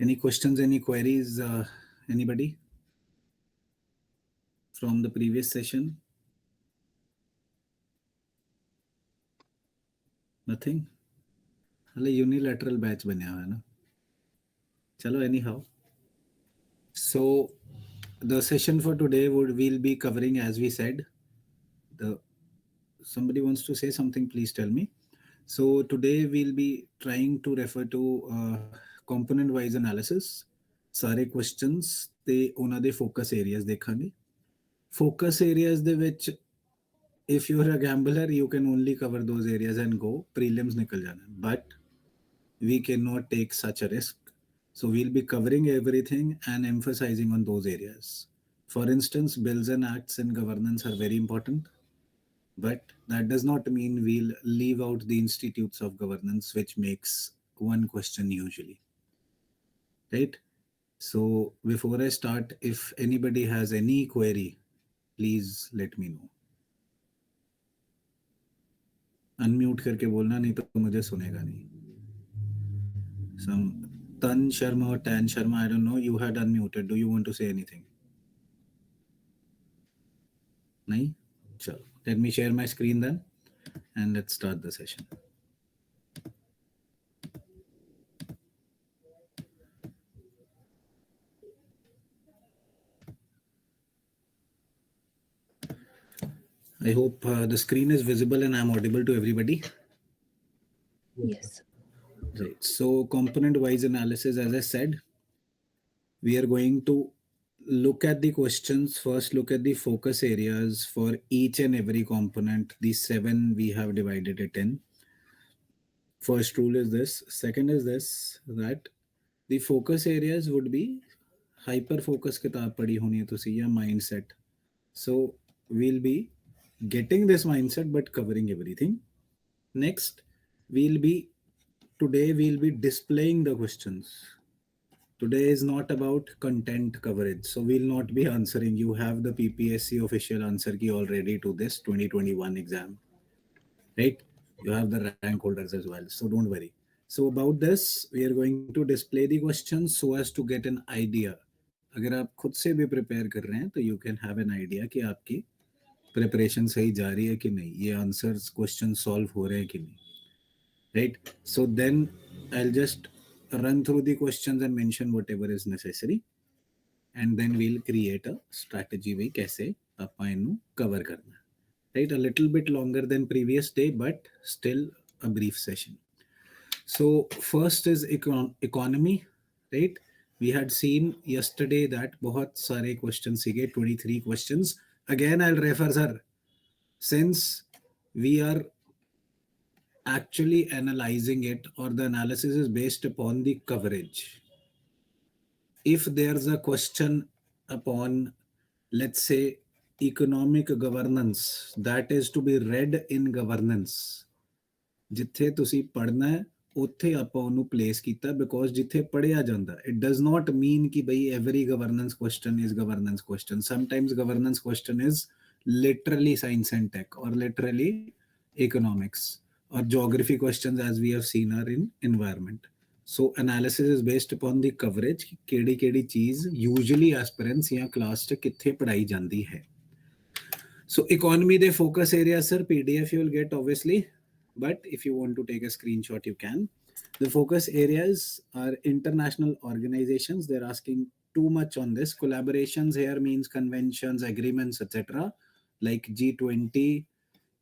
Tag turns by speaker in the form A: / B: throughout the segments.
A: Any questions, any queries, anybody from the previous session? Nothing? हाले unilateral batch बना हुआ है ना. चलो anyhow. So the session for today we'll be covering, as we said, somebody wants to say something, please tell me. So today we'll be trying to refer to component wise analysis. ਸਾਰੇ questions ਤੇ ਉਹਨਾਂ ਦੇ focus areas ਦੇਖਾਂਗੇ. Focus areas ਦੇ ਵਿੱਚ if you're a gambler you can only cover those areas and go prelims nikal jana, but we cannot take such a risk. So we'll be covering everything and emphasizing on those areas. For instance, bills and acts and governance are very important, but that does not mean we'll leave out the institutes of governance, which makes one question usually, right? So before I start, if anybody has any query, please let me know. Unmute करके बोलना, नहीं तो मुझे सुनेगा नहीं. Some Tan Sharma or Tan Sharma, I don't know, you had unmuted. Do you want to say anything? nahi? Chalo, let me share my screen then and let's start the session. I hope the screen is visible and I'm audible to everybody.
B: Yes.
A: Right. So component-wise analysis, as I said, we are going to look at the questions. First, look at the focus areas for each and every component. These 7 we have divided it in. First rule is this. Second is this, that the focus areas would be hyper focus kitab padhi honi hai tusi ya mindset. So we'll be getting this mindset but covering everything. Next, today we'll be displaying the questions. Today is not about content coverage, so we'll not be answering. You have the PPSC official answer key already to this 2021 exam, right? You have the rank holders as well, so don't worry. So about this, we are going to display the questions so as to get an idea. अगर आप खुद से भी prepare कर रहे हैं तो you can have an idea कि आपकी preparation सही जा रही है कि नहीं, ये answers question solve हो रहे हैं कि नहीं, right? So then I'll just run through the questions and mention whatever is necessary, and then we'll create a strategy way कैसे ਆਪਾਂ ਇਹਨੂੰ cover करना, right? A little bit longer than previous day, but still a brief session. So first is economy, right? We had seen yesterday that बहुत सारे questions सीगे, 23 questions. Again, I'll refer, sir, since we are actually analyzing it, or the analysis is based upon the coverage. If there's a question upon, let's say, economic governance, that is to be read in governance. ਜਿੱਥੇ ਤੁਸੀਂ ਪੜ੍ਹਨਾ ਹੈ ਉੱਥੇ ਆਪਾਂ ਉਹਨੂੰ place ਕੀਤਾ, because ਜਿੱਥੇ ਪੜ੍ਹਿਆ ਜਾਂਦਾ, ਇਟ ਡਜ਼ ਨਾਟ ਮੀਨ ਕਿ ਬਈ every governance question is governance question. Sometimes governance question is literally science and tech, or literally economics, or geography questions as we have seen are in environment. So analysis is based upon the coverage, ਕਿਹੜੀ ਕਿਹੜੀ ਚੀਜ਼ usually aspirants ਜਾਂ class ਚ ਕਿੱਥੇ ਪੜਾਈ ਜਾਂਦੀ ਹੈ. So economy ਦੇ focus area, sir, PDF you will get obviously, but if you want to take a screenshot you can. The focus areas are international organizations. They're asking too much on this. Collaborations here means conventions, agreements, etc., like G20,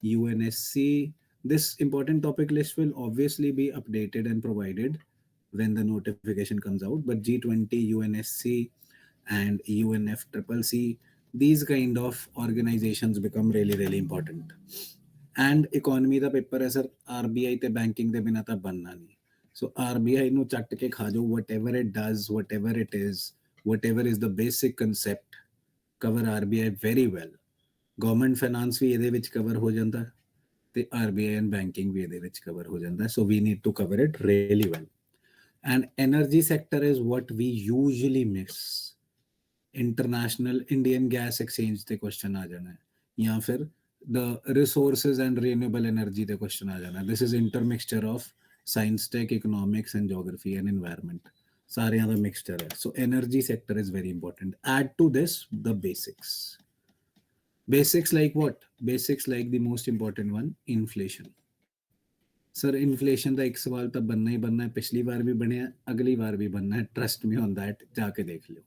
A: UNSC. This important topic list will obviously be updated and provided when the notification comes out, but G20, UNSC and UNFCCC, these kind of organizations become really, really important. And economy the paper ਹੈ sir, RBI ਤੇ banking ਦੇ ਬਿਨਾਂ ਤਾਂ ਬਣਨਾ ਨਹੀਂ. So RBI ਨੂੰ ਚੱਟ ਕੇ ਖਾ ਜਾਓ, whatever it does, whatever it is, whatever is the basic concept, cover RBI very well. Government finance ਵੀ ਇਹਦੇ ਵਿੱਚ cover ਹੋ ਜਾਂਦਾ ਤੇ RBI and banking ਵੀ ਇਹਦੇ ਵਿੱਚ cover ਹੋ ਜਾਂਦਾ. So we need to cover it really well. And energy sector is what we usually miss. International Indian Gas Exchange ਤੇ question ਆ ਜਾਣਾ ਹੈ, ਜਾਂ ਫਿਰ the resources and renewable energy the question aa jana. This is intermixture of science, tech, economics and geography and environment. ਸਾਰਿਆਂ ਦਾ mixture ਹੈ. So energy sector is very important. Add to this the basics. Basics like what? Basics like the most important one, inflation. Sir inflation ਦਾ ਇੱਕ ਸਵਾਲ ਤਾਂ ਬਣਨਾ ਹੀ ਬਣਨਾ ਹੈ, ਪਿਛਲੀ ਵਾਰ ਵੀ ਬਣਿਆ, ਅਗਲੀ ਵਾਰ ਵੀ ਬਣਨਾ ਹੈ, ਟਰਸਟ ਮੀ ਔਨ ਦੈਟ, ਜਾ ਕੇ ਦੇਖ ਲਿਓ.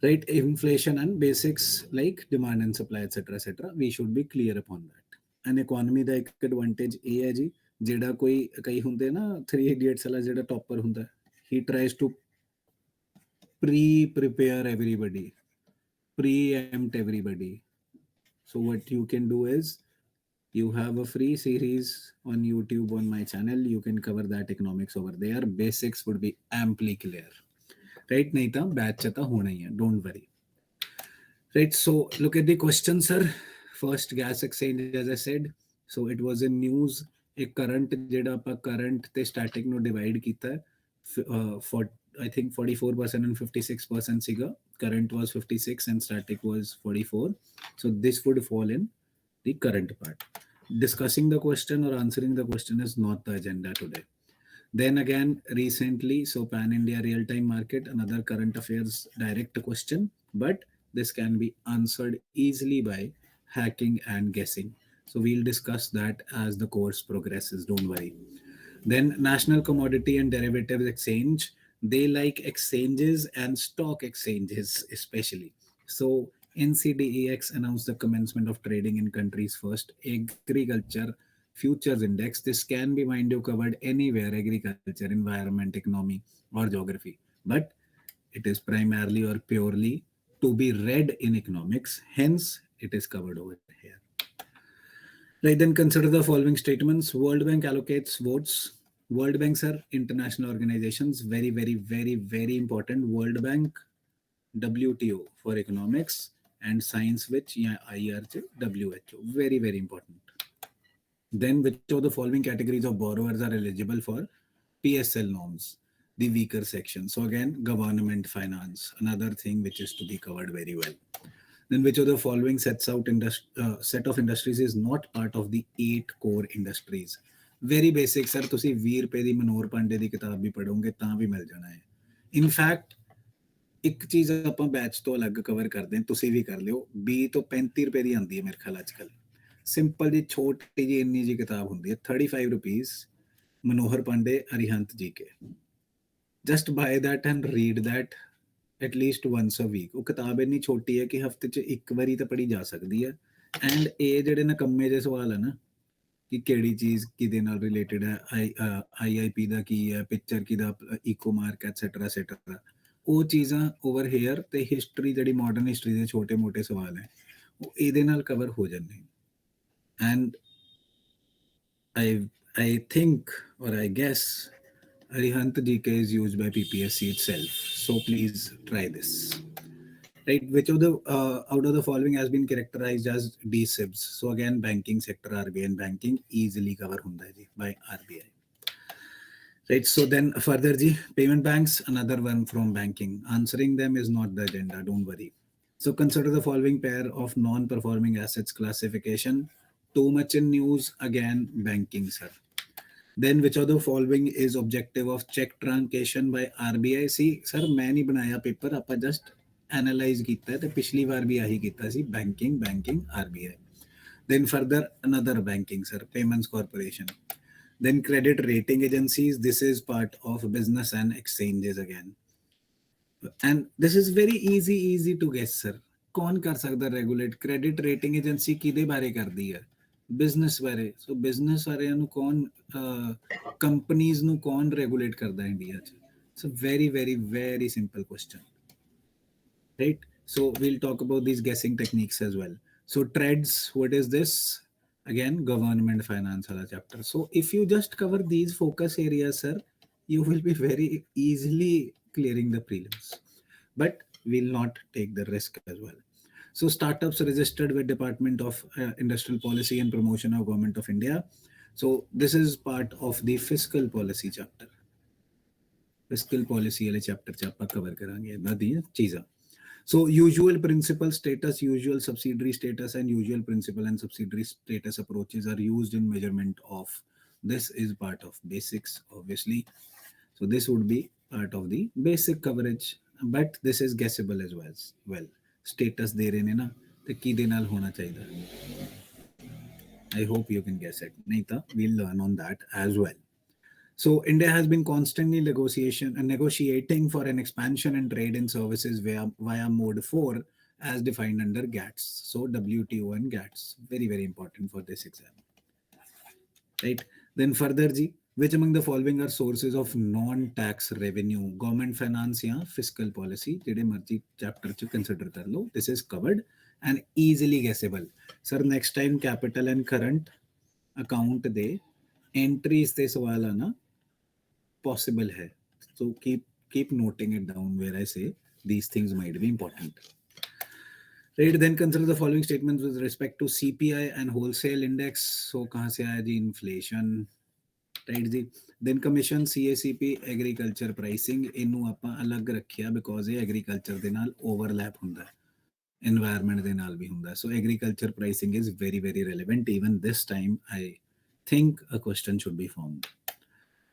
A: Right, inflation and basics like demand and supply etc etc we should be clear upon that. And economy ਦਾ ਇੱਕ advantage ਇਹ ਹੈ ਜੀ, ਜਿਹੜਾ ਕੋਈ ਕਈ ਹੁੰਦੇ ਨਾ 3 idiots ਵਾਲਾ ਜਿਹੜਾ ਟੌਪਰ ਹੁੰਦਾ, he tries to prepare everybody, preempt everybody. So what you can do is, you have a free series on YouTube on my channel, you can cover that economics over there, basics would be amply clear. Right, nahi ta batch ta hona hi hai, don't worry. Right, so look at the question, sir. First gas exchange, as I said, so it was in news. A current ਜਿਹੜਾ ਆਪਾਂ current ਤੇ static ਨੂੰ divide ਕੀਤਾ for I think 44% and 56% ਸੀਗਾ. Current was 56 and static was 44. So this would fall in the current part. Discussing the question or answering the question is not the agenda today. Then again, recently, so Pan India real time market, another current affairs direct question, but this can be answered easily by hacking and guessing. So we'll discuss that as the course progresses, don't worry. Then National Commodity and Derivatives Exchange, they like exchanges and stock exchanges especially. So NCDEX announced the commencement of trading in country's first agriculture futures index. This can be mind you covered anywhere, agriculture, environment, economy or geography, but it is primarily or purely to be read in economics, hence it is covered over here. Right, then consider the following statements. World Bank allocates votes. World Banks are international organizations, very, very, very, very important. World Bank, WTO for economics, and science, which IRC, WHO, very, very important. Then which of the following categories of borrowers are eligible for PSL norms? The weaker section. So again, government finance, another thing which is to be covered very well. Then which of the following sets out set of industries is not part of the 8 core industries? Very basic, sir. ਤੁਸੀਂ 20 ਰੁਪਏ ਦੀ ਮਨੋਹਰ ਪਾਂਡੇ ਦੀ ਕਿਤਾਬ ਵੀ ਪੜੋਗੇ ਤਾਂ ਵੀ ਮਿਲ ਜਾਣਾ ਹੈ. In fact, ਇੱਕ ਚੀਜ਼ ਆਪਾਂ batch ਤੋਂ ਅਲੱਗ ਕਵਰ ਕਰਦੇ ਹਾਂ, ਤੁਸੀਂ ਵੀ ਕਰ ਲਿਓ. 20 ਤੋਂ 35 ਰੁਪਏ ਦੀ ਆਉਂਦੀ ਹੈ ਮੇਰੇ ਖਿਆਲ ਅੱਜ ਕੱਲ. ਸਿੰਪਲ ਜੀ ਛੋਟੀ ਜੀ ਇੰਨੀ ਜੀ ਕਿਤਾਬ ਹੁੰਦੀ ਹੈ, 35 rupees, Manohar Pandey Arihant G K. Just buy that and read that at least once a week. ਉਹ ਕਿਤਾਬ ਇੰਨੀ ਛੋਟੀ ਹੈ ਕਿ ਹਫਤੇ 'ਚ ਇੱਕ ਵਾਰੀ ਤਾਂ ਪੜ੍ਹੀ ਜਾ ਸਕਦੀ ਹੈ. ਐਂਡ ਇਹ ਜਿਹੜੇ ਨਕੰਮੇ ਜਿਹੇ ਸਵਾਲ ਹੈ ਨਾ, ਕਿ ਕਿਹੜੀ ਚੀਜ਼ ਕਿਹਦੇ ਨਾਲ ਰਿਲੇਟਡ ਹੈ, IIP ਦਾ ਕੀ ਹੈ, ਪਿਕਚਰ ਕਿਹਦਾ, ਇਕੋ ਮਾਰਕ ਐਟਸੈਟਰਾ ਐਟਸੈਟਰਾ, ਉਹ ਚੀਜ਼ਾਂ ਓਵਰ ਹੇਅਰ, ਤੇ ਹਿਸਟਰੀ ਜਿਹੜੀ ਮਾਡਰਨ ਹਿਸਟਰੀ ਦੇ ਛੋਟੇ ਮੋਟੇ ਸਵਾਲ ਹੈ ਉਹ ਇਹਦੇ ਨਾਲ ਕਵਰ ਹੋ ਜਾਂਦੇ. And I think or I guess Arihant GK is used by PPSC itself. So please try this. Right, which of the out of the following has been characterized as DSIBs? So again, banking sector, RBI and banking easily cover hunda hai ji by RBI. Right, so then further ji, payment banks, another one from banking. Answering them is not the agenda, don't worry. So consider the following pair of non-performing assets classification. Too much in news, again, banking, sir. Then which of the following is objective of check truncation by RBI? See, sir, मैं नहीं बनाया paper, ਆਪਾਂ just analyze ਕੀਤਾ ਤੇ ਪਿਛਲੀ ਵਾਰ ਵੀ ਆਹੀ ਕੀਤਾ ਸੀ, banking, RBI. Then further another banking, sir, payments corporation. Then credit rating agencies, this is part of business and exchanges again. And this is very easy to guess, sir. कौन कर सकता regulate? Credit rating agency किदे बारे करदी है? Business ਬਾਰੇ. ਸੋ business ਵਾਲਿਆਂ ਨੂੰ ਕੌਣ, ਕੰਪਨੀਜ਼ ਨੂੰ ਕੌਣ ਰੈਗੂਲੇਟ ਕਰਦਾ ਇੰਡੀਆ 'ਚ? It's a very very very simple question, right? So we'll talk about these guessing techniques as well. So trends, what is this? Again, government finance wala chapter. So if you just cover these focus areas, sir, you will be very easily clearing the prelims. But we'll not take the risk as well. So startups registered with Department of Industrial Policy and Promotion of Government of India. So this is part of the fiscal policy chapter. Fiscal policy wale chapter ch aapa cover karange idaਂ ਦੀਆਂ ਚੀਜ਼ਾਂ. So usual principal status, usual subsidiary status and usual principal and subsidiary status approaches are used in measurement of. This is part of basics, obviously. So this would be part of the basic coverage, but this is guessable as well. Status ਦੇ ਰਹੇ ਨੇ ਨਾ ਤੇ ਕਿਹਦੇ ਨਾਲ ਹੋਣਾ ਚਾਹੀਦਾ? I hope you can guess it. ਨਹੀਂ ਤਾਂ we'll learn on that as well. So India has been constantly negotiating for an expansion in trade and services via Mode 4 as defined under GATS. So WTO and GATS, very, very important for this exam. Right? Then further, Ji, which among the following are sources of non-tax revenue? Government finance या fiscal policy, जेडे मर्जी chapter च consider कर लो. This is covered and easily guessable. Sir, next time capital and current account they entries ते सवाल आना possible है. So keep noting it down where I say these things might be important. Right, then consider the following statements with respect to CPI and wholesale index. So कहाँ से आया जी inflation? Right जी. Then commission CACP agriculture pricing ਇਹਨੂੰ ਆਪਾਂ ਅਲੱਗ ਰੱਖਿਆ because ਇਹ agriculture ਦੇ ਨਾਲ overlap ਹੁੰਦਾ ਹੈ, environment ਦੇ ਨਾਲ ਵੀ ਹੁੰਦਾ. So agriculture pricing is very, very relevant. Even this time I think a question should be formed.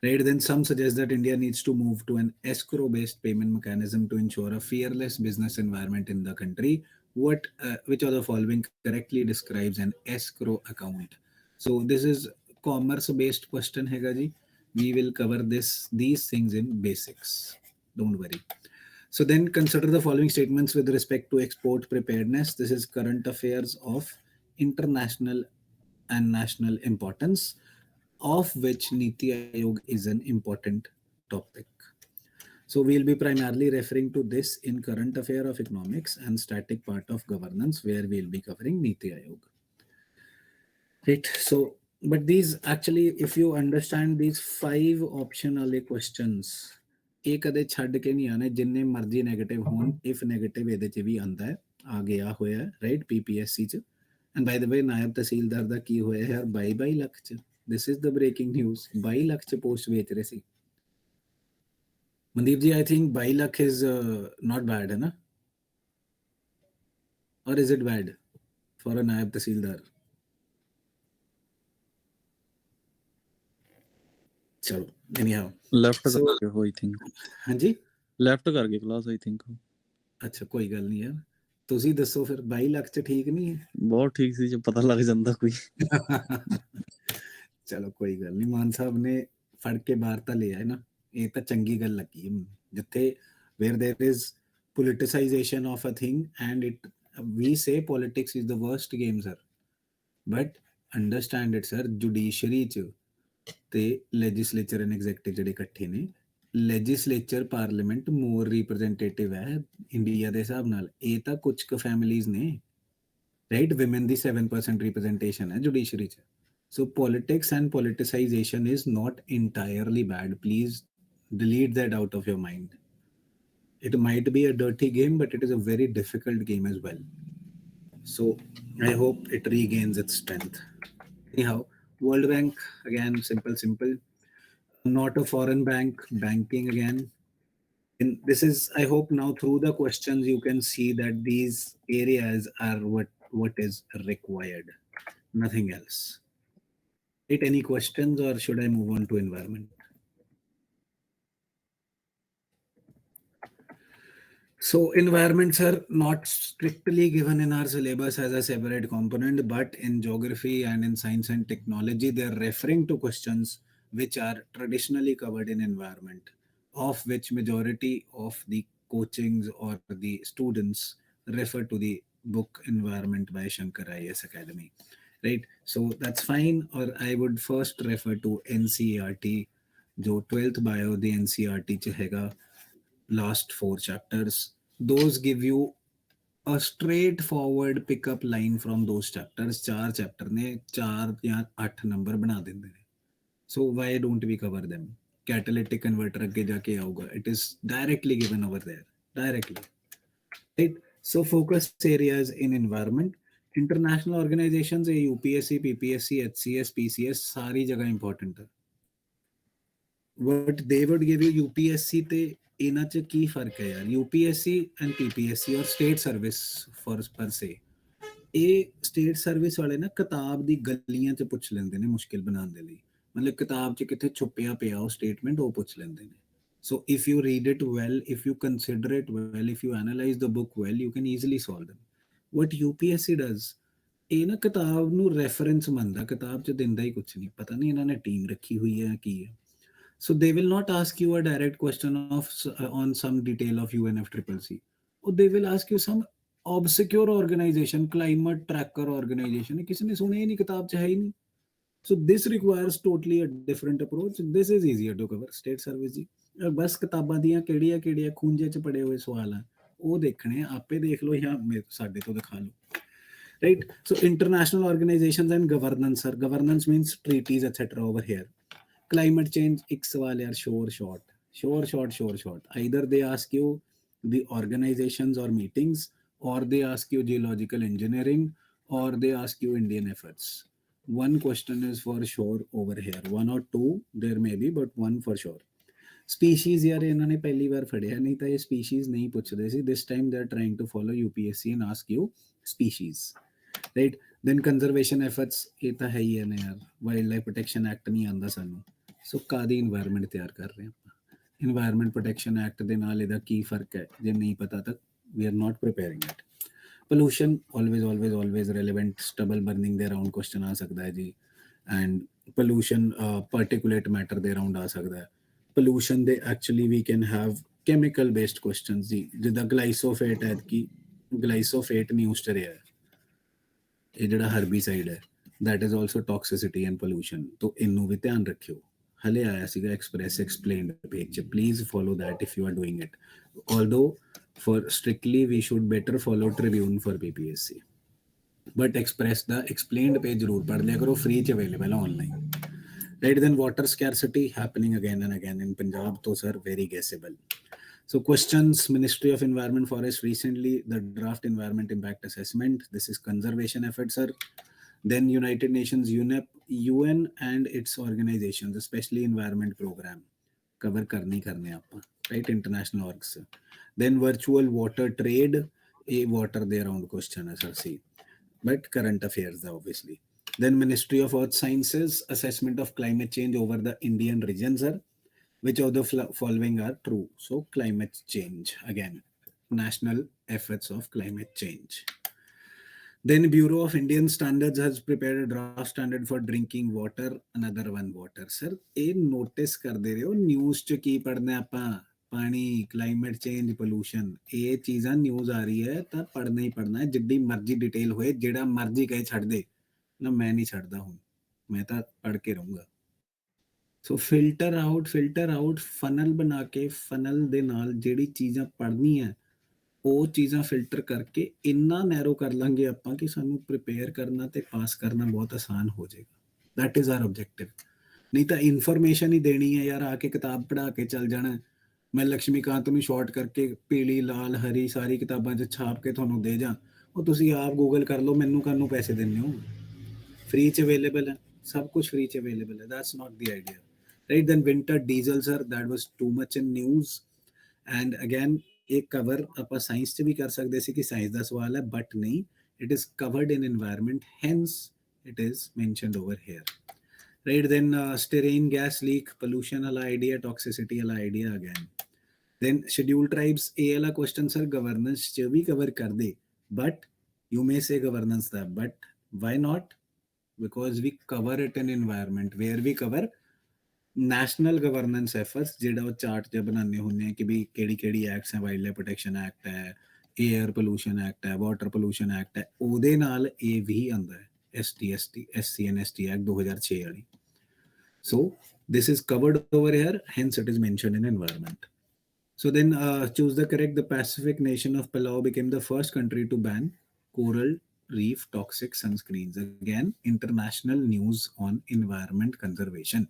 A: Right, then some suggest that India needs to move to an escrow-based payment mechanism to ensure a fearless business environment in the country. Which of the following correctly describes an escrow account? So this is commerce-based question है जी. We will cover these things in basics. Don't worry. So then consider the following statements with respect to export preparedness. This is current affairs of international and national importance, of which Niti Aayog is an important topic. So we'll be primarily referring to this in current affair of economics and static part of governance, where we'll be covering Niti Aayog. Right. So, but these actually, if you understand these 5 option वाले questions, ਇਹ ਕਦੇ ਛੱਡ ਕੇ ਨਹੀਂ ਆਣੇ ਜਿੰਨੇ ਮਰਜ਼ੀ negative ਹੋਣ. If negative ਇਹਦੇ ਚ ਵੀ ਆਂਦਾ ਹੈ, ਆ ਗਿਆ ਹੋਇਆ ਹੈ, ਰਾਈਟ, ਪੀਪੀਐਸਸੀ ਚ. ਐਂਡ ਬਾਈ ਦ ਵੇ ਨਾਇਬ ਤਹਿਸੀਲਦਾਰ ਦਾ ਕੀ ਹੋਇਆ ਯਾਰ 22 ਲੱਖ ਚ. This is the breaking news. 22 lakh च post बेच रहे सी. Mandeep ji, I think 22 lakh is not bad, है ना? Or is it bad for a नायब तहसीलदार? चलो, anyhow.
C: लेफ्ट करके हो आई थिंक.
A: हाँ जी,
C: लेफ्ट करके क्लास आई थिंक.
A: अच्छा कोई गल नहीं यार, ਤੁਸੀਂ ਦੱਸੋ ਫਿਰ 22 ਲੱਖ ਚ ਠੀਕ ਨਹੀਂ ਹੈ?
C: ਬਹੁਤ ਠੀਕ ਸੀ ਜੇ ਪਤਾ ਲੱਗ ਜਾਂਦਾ ਕੋਈ.
A: ਚਲੋ ਕੋਈ ਗੱਲ ਨਹੀਂ, ਮਾਨ ਸਾਹਿਬ ਨੇ ਫੜ ਕੇ ਬਾਹਰ ਤਾਂ ਲਿਆ ਹੈ ਨਾ, ਇਹ ਤਾਂ ਚੰਗੀ ਗੱਲ ਲੱਗੀ ਹੈ. ਜਿੱਥੇ where there is politicization of a thing and we say politics is the worst game, sir, but understand it, sir, judiciary ਚ ਤੇ legislature and executive ਜਿਹੜੇ ਇਕੱਠੇ ਨੇ, ਲੈਜਿਸਲੇਚਰ ਪਾਰਲੀਮੈਂਟ ਮੋਰ ਰਿਪਰੈਜ਼ੈਂਟੇਟਿਵ ਹੈ ਇੰਡੀਆ ਦੇ ਹਿਸਾਬ ਨਾਲ. ਇਹ ਤਾਂ ਕੁਝ ਕੁ ਫੈਮਿਲੀਜ਼ ਨੇ, ਰਾਈਟ. ਵਿਮਨ ਦੀ 7% ਰਿਪਰੈਜ਼ੈਂਟੇਸ਼ਨ ਹੈ ਜੁਡੀਸ਼ਰੀ ਚ. So politics and politicisation is not entirely bad. Please delete that out of your mind. It might be a dirty game, but it is a very difficult game as well. So I hope it regains its strength. Anyhow, World Bank, again, simple. Not a foreign bank, banking again. And this is, I hope now through the questions you can see that these areas are what is required, nothing else. Right, any questions or should I move on to environment? So environments are not strictly given in our syllabus as a separate component, but in geography and in science and technology, they're referring to questions which are traditionally covered in environment, of which majority of the coachings or the students refer to the book Environment by Shankar IAS Academy, right? So that's fine. Or I would first refer to NCERT, jo 12th bio the NCERT ch hega, last 4 chapters. Those give you a straightforward pickup line from those chapters. 4 chapter ne 4 या 8 number बना देंगे. So why don't we cover them? Catalytic converter आगे जाके आऊगा. It is directly given over there. Directly. Right? So focus areas in environment. International organizations, UPSC, PPSC, HCS, PCS, सारी जगह important है. What they would give you UPSC ਤੇ ਇਹਨਾਂ ਚ ਕੀ ਫਰਕ ਹੈ ਯਾਰ? UPSC and PPSC ਔਰ ਸਟੇਟ ਸਰਵਿਸ ਫॉर ਪਰ ਸੇ, ਇਹ ਸਟੇਟ ਸਰਵਿਸ ਵਾਲੇ ਨਾ ਕਿਤਾਬ ਦੀ ਗਲੀਆਂ ਚ ਪੁੱਛ ਲੈਂਦੇ ਨੇ ਮੁਸ਼ਕਿਲ ਬਣਾਉਣ ਦੇ ਲਈ. ਮਤਲਬ ਕਿਤਾਬ ਚ ਕਿੱਥੇ ਛੁਪਿਆ ਪਿਆ ਉਹ ਸਟੇਟਮੈਂਟ ਉਹ ਪੁੱਛ ਲੈਂਦੇ ਨੇ, So if you read it well, if you consider it well, if you analyze the book well, you can easily solve them. What UPSC does, ਇਹ ਨਾ ਕਿਤਾਬ ਨੂੰ ਰੈਫਰੈਂਸ ਮੰਨਦਾ, ਕਿਤਾਬ 'ਚ ਦਿੰਦਾ ਹੀ ਕੁਛ ਨਹੀਂ, ਪਤਾ ਨਹੀਂ ਇਹਨਾਂ ਨੇ ਟੀਮ ਰੱਖੀ ਹੋਈ ਹੈ ਕੀ ਹੈ. So they will not ask you a direct question on some detail of UNFCCC. Or they will ask you some obscure organization, climate tracker organization. किसी ने सुने ही नहीं, किताब च है ही नहीं. So this requires totally a different approach. This is easier to cover. State service जी, बस किताबां ਦੀਆਂ ਕਿਹੜੀਆਂ ਖੂੰਜੇ 'ਚ ਪੜੇ ਹੋਏ ਸਵਾਲ ਆ ਉਹ ਦੇਖਣੇ, ਆਪੇ ਦੇਖ ਲਓ ਜਾਂ ਸਾਡੇ ਤੋਂ ਦਿਖਾ ਲਓ. Right? So international organizations and governance, sir. Governance means treaties, etc. over here. Climate change, एक सवाल यार, sure short. Either they ask you the organizations or meetings, or they ask you geological engineering, or they ask you Indian efforts. One question is for sure over here. One or two there may be, but one for sure. Species यार ਇਹਨਾਂ ਨੇ ਪਹਿਲੀ ਵਾਰ ਫੜਿਆ, ਨਹੀਂ ਤਾਂ ਇਹ species ਨਹੀਂ ਪੁੱਛਦੇ ਸੀ. This time they are trying to follow UPSC and ask you species. Right? Then conservation efforts, ਇਹ ਤਾਂ ਹੈ ਹੀ ਹੈ ਨਾ ਯਾਰ, Wildlife Protection Act ਨਹੀਂ ਆਉਂਦਾ ਸਾਨੂੰ. ਸੋ ਕਾਦੀ ਇਨਵਾਇਰਨਮੈਂਟ ਤਿਆਰ ਕਰ ਰਹੇ ਆਪਾਂ, ਇਨਵਾਇਰਨਮੈਂਟ ਪ੍ਰੋਟੈਕਸ਼ਨ ਐਕਟ ਦੇ ਨਾਲ ਇਹਦਾ ਕੀ ਫਰਕ ਹੈ, ਜੇ ਨਹੀਂ ਪਤਾ ਤਾਂ we are not preparing it. Pollution always relevant, stubble burning ਦੇ ਅਰਾਊਂਡ ਕੁਐਸਚਨ ਆ ਸਕਦਾ ਹੈ ਜੀ, ਐਂਡ ਪੋਲੂਸ਼ਨ ਪਾਰਟੀਕੂਲੇਟ ਮੈਟਰ ਦੇ ਅਰਾਊਂਡ ਆ ਸਕਦਾ ਹੈ. ਪੋਲੂਸ਼ਨ ਦੇ actually we can have chemical based questions ਜੀ, ਜਿੱਦਾਂ ਗਲਾਈਸੋਫੇਟ ਹੈ ਕਿ ਗਲਾਈਸੋਫੇਟ ਨਿਊਜ਼ 'ਚ ਰਿਹਾ, ਇਹ ਜਿਹੜਾ ਹਰਬੀਸਾਈਡ ਹੈ, that is also toxicity and pollution. तो इन्नू भी ध्यान रखियो. हले आया सीगा express explained page. Please follow that if you are doing it. Although for strictly we should better follow Tribune for PPSC. But express the explained page जरूर पढ़ लिया करो, free च available online. Right, then water scarcity happening again and again in Punjab, तो sir very guessable. So questions, Ministry of Environment Forest recently the draft environment impact assessment. This is conservation efforts, sir. Then United Nations, UNEP, UN and its organizations, especially environment program, cover करने आपका, right? International orgs. Then virtual water trade, a water there around question है sir, see, but current affairs obviously. Then Ministry of Earth Sciences, assessment of climate change over the Indian regions, sir. Which of the following are true? So climate change again, national efforts of climate change. Then Bureau of Indian Standards has prepared a draft standard for drinking water, another one water. Sir, ਇਹ notice ਕਰਦੇ ਰਹੋ news 'ਚ ਕੀ ਪੜ੍ਹਨਾ ਆਪਾਂ, ਪਾਣੀ, climate change, pollution, ਇਹ ਚੀਜ਼ਾਂ news ਆ ਰਹੀ ਹੈ ਤਾਂ ਪੜ੍ਹਨਾ ਹੀ ਪੜ੍ਹਨਾ ਹੈ, ਜਿੱਡੀ ਮਰਜ਼ੀ ਡਿਟੇਲ ਹੋਏ, ਜਿਹੜਾ ਮਰਜ਼ੀ ਕਹੇ ਛੱਡ ਦੇ ਨਾ, ਮੈਂ ਨਹੀਂ ਛੱਡਦਾ ਹੁਣ, ਮੈਂ ਤਾਂ ਪੜ੍ਹ ਕੇ ਰਹੂੰਗਾ. ਸੋ ਫਿਲਟਰ ਆਊਟ ਫਨਲ ਬਣਾ ਕੇ, ਫਨਲ ਦੇ ਨਾਲ ਜਿਹੜੀ ਚੀਜ਼ਾਂ ਪੜ੍ਹਨੀਆਂ ਉਹ ਚੀਜ਼ਾਂ ਫਿਲਟਰ ਕਰਕੇ ਇੰਨਾ ਨੈਰੋ ਕਰ ਲਾਂਗੇ ਆਪਾਂ ਕਿ ਸਾਨੂੰ ਪ੍ਰਿਪੇਅਰ ਕਰਨਾ ਤੇ ਪਾਸ ਕਰਨਾ ਬਹੁਤ ਆਸਾਨ ਹੋ ਜਾਏਗਾ. That is our objective. ਨਹੀਂ ਤਾਂ ਇਨਫੋਰਮੇਸ਼ਨ ਹੀ ਦੇਣੀ ਹੈ ਯਾਰ, ਆ ਕੇ ਕਿਤਾਬ ਪੜ੍ਹਾ ਕੇ ਚੱਲ ਜਾਣਾ. ਮੈਂ ਲక్ష్ਮੀਕਾਂਤ ਨੂੰ ਸ਼ਾਰਟ ਕਰਕੇ ਪੀਲੀ ਲਾਲ ਹਰੀ ਸਾਰੀ ਕਿਤਾਬਾਂ 'ਚ ਛਾਪ ਕੇ ਤੁਹਾਨੂੰ ਦੇ ਜਾਂ, ਉਹ ਤੁਸੀਂ ਆਪ ਗੂਗਲ ਕਰ ਲਓ, ਮੈਨੂੰ ਕਾਹਨੂੰ ਪੈਸੇ ਦਿੰਦੇ ਹੋ, ਫ੍ਰੀ 'ਚ ਅਵੇਲੇਬਲ ਹੈ, ਸਭ ਕੁਝ ਫ੍ਰੀ 'ਚ ਅਵੇਲੇਬਲ ਹੈ. That's not the idea, right? Then winter diesel, sir that was too much in news. And again एक कवर आप साइंस च भी कर सकते सी कि साइंस का सवाल है, बट नहीं, it is covered in environment, hence it is mentioned over here, right? Then styrene gas leak, pollution wala idea, toxicity wala idea again. Then scheduled tribes, a wala question sir governance ch भी cover कर दे, but you may say governance that, but why not? Because we cover it in environment, where we cover national governance efforts, ਜਿਹੜਾ ਉਹ chart ਜਿਹਾ ਬਣਾਉਂਦੇ ਹੁੰਦੇ ਆ ਕਿ ਵੀ ਕਿਹੜੀ ਐਕਟਸ ਹੈ, ਵਾਈਲਡ ਲਾਈਫ ਪ੍ਰੋਟੈਕਸ਼ਨ ਐਕਟ ਹੈ, ਏਅਰ ਪੋਲੂਸ਼ਨ ਐਕਟ ਹੈ, ਵਾਟਰ ਪੋਲੂਸ਼ਨ ਐਕਟ ਹੈ, ਉਹਦੇ ਨਾਲ ਇਹ ਵੀ ਆਉਂਦਾ ਹੈ, SC and ST ਐਕਟ 2006 ਵਾਲੀ. ਸੋ this is covered over here, hence it is mentioned in environment. So then choose the correct. The Pacific nation of Palau became the first country to ban coral reef toxic sunscreens. Again, international news on environment conservation.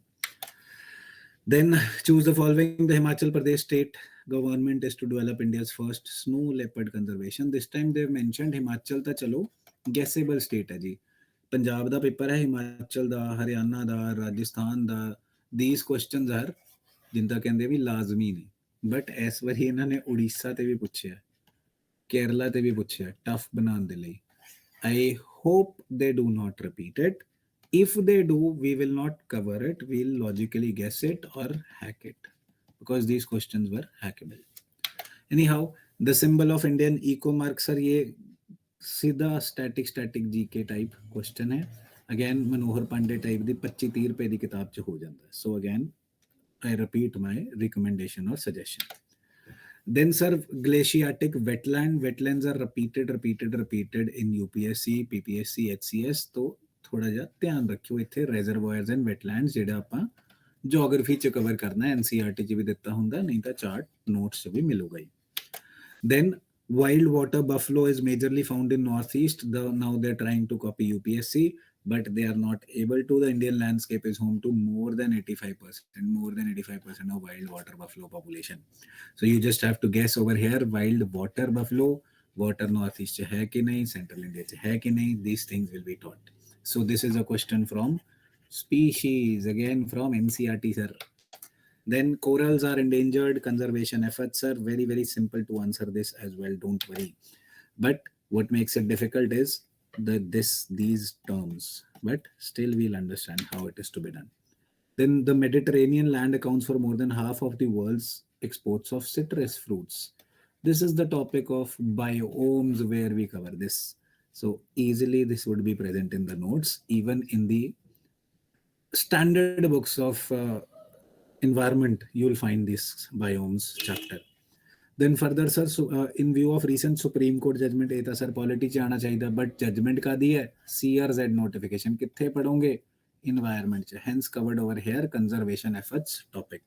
A: Then choose the following. The Himachal Pradesh state government is to develop India's first snow leopard conservation. This time they've mentioned Himachal ta chalo guessable state hai ji. Punjab da paper hai, Himachal da, Haryana da, Rajasthan da. These questions are jinda kende bhi lazmi ne. But as ਵਾਰੀ ਇਹਨਾਂ ਨੇ ਉੜੀਸਾ ਤੇ ਵੀ ਪੁੱਛਿਆ, ਕੇਰਲਾ ਤੇ ਵੀ ਪੁੱਛਿਆ, tough ਬਣਾਉਣ ਦੇ ਲਈ. I hope they do not repeat it. If they do, we will not cover it. We'll logically guess it or hack it. because these questions were hackable. Anyhow, the symbol of Indian eco mark, sir, ये सीधा static GK type question है. Again, मनोहर Pandey type दी 25-30 रुपए दी किताब च हो जाता है. So again, I repeat my recommendation or suggestion. Then, sir, glaciatic wetland. Wetlands are repeated in UPSC, PPSC, HCS. तो थोड़ा जा ध्यान रखियो इत्थे reservoirs and wetlands जेड़ा आपां geography च cover करना है, NCERT च भी दिता हुंदा, नहीं तो chart notes च भी मिलूगा ही. Then wild water buffalo is majorly found in northeast. Now they're trying to copy UPSC, but they are not able to. The Indian landscape is home to more than 85% of wild water buffalo population. So you just have to guess over here, wild water buffalo, water northeast hai ki nahi, central India hai ki nahi. These things will be taught. So this is a question from species, again from NCERT, sir. Then corals are endangered, conservation efforts are very, very simple to answer this as well, don't worry. But what makes it difficult is these terms, but still we'll understand how it is to be done. Then the Mediterranean land accounts for more than half of the world's exports of citrus fruits. This is the topic of biomes where we cover this. So easily this would be present in the notes, even in the standard books of environment, you will find this biomes chapter. Then further, sir, in view of recent Supreme Court judgment, ये था sir polity च आना चाहिए, but judgment का दी है CRZ notification कित्थे पढ़ोगे? Environment च. Hence covered over here conservation efforts topic.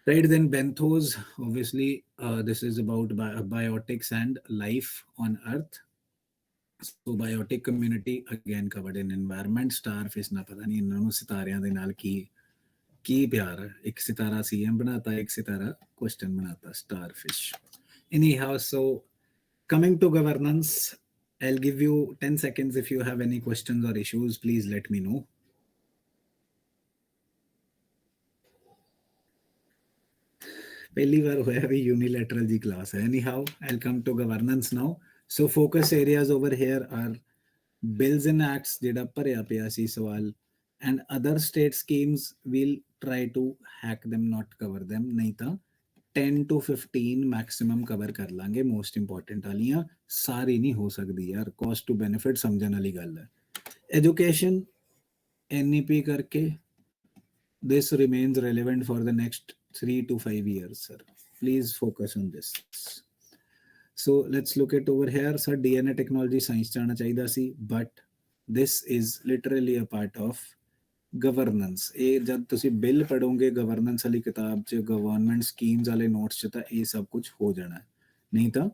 A: Right, then benthos, obviously this is about biotics and life on earth. So biotic community again covered in environment. Starfish ना पता नहीं इन्होंने सितारियां दे नाल की प्यार है. एक सितारा CM बनाता है, एक सितारा क्वेश्चन बनाता है, starfish. Anyhow, so coming to governance, I'll give you 10 seconds. If you have any questions or issues, please let me know. पहली बार होया भी unilateral जी class है. Anyhow, I'll come to governance now. So focus areas over here are bills and acts जेड़ा भरिया पिया सी सवाल, and other state schemes we'll try to hack them, not cover them. नहीं था 10 to 15 maximum cover कर लांगे. Most important वालियां सारी नहीं हो सकती यार, cost to benefit समझने वाली गल है. Education NEP करके this remains relevant for the next 3 to 5 years, sir. Please focus on this. So let's look at over here, sir. DNA technology science जाना चाहिए सी, but this is literally a part of governance. ये जब तुसी bill पढ़ोगे governance वाली किताब च, government schemes वाले notes च, तो ये सब कुछ हो जाना है. नहीं तो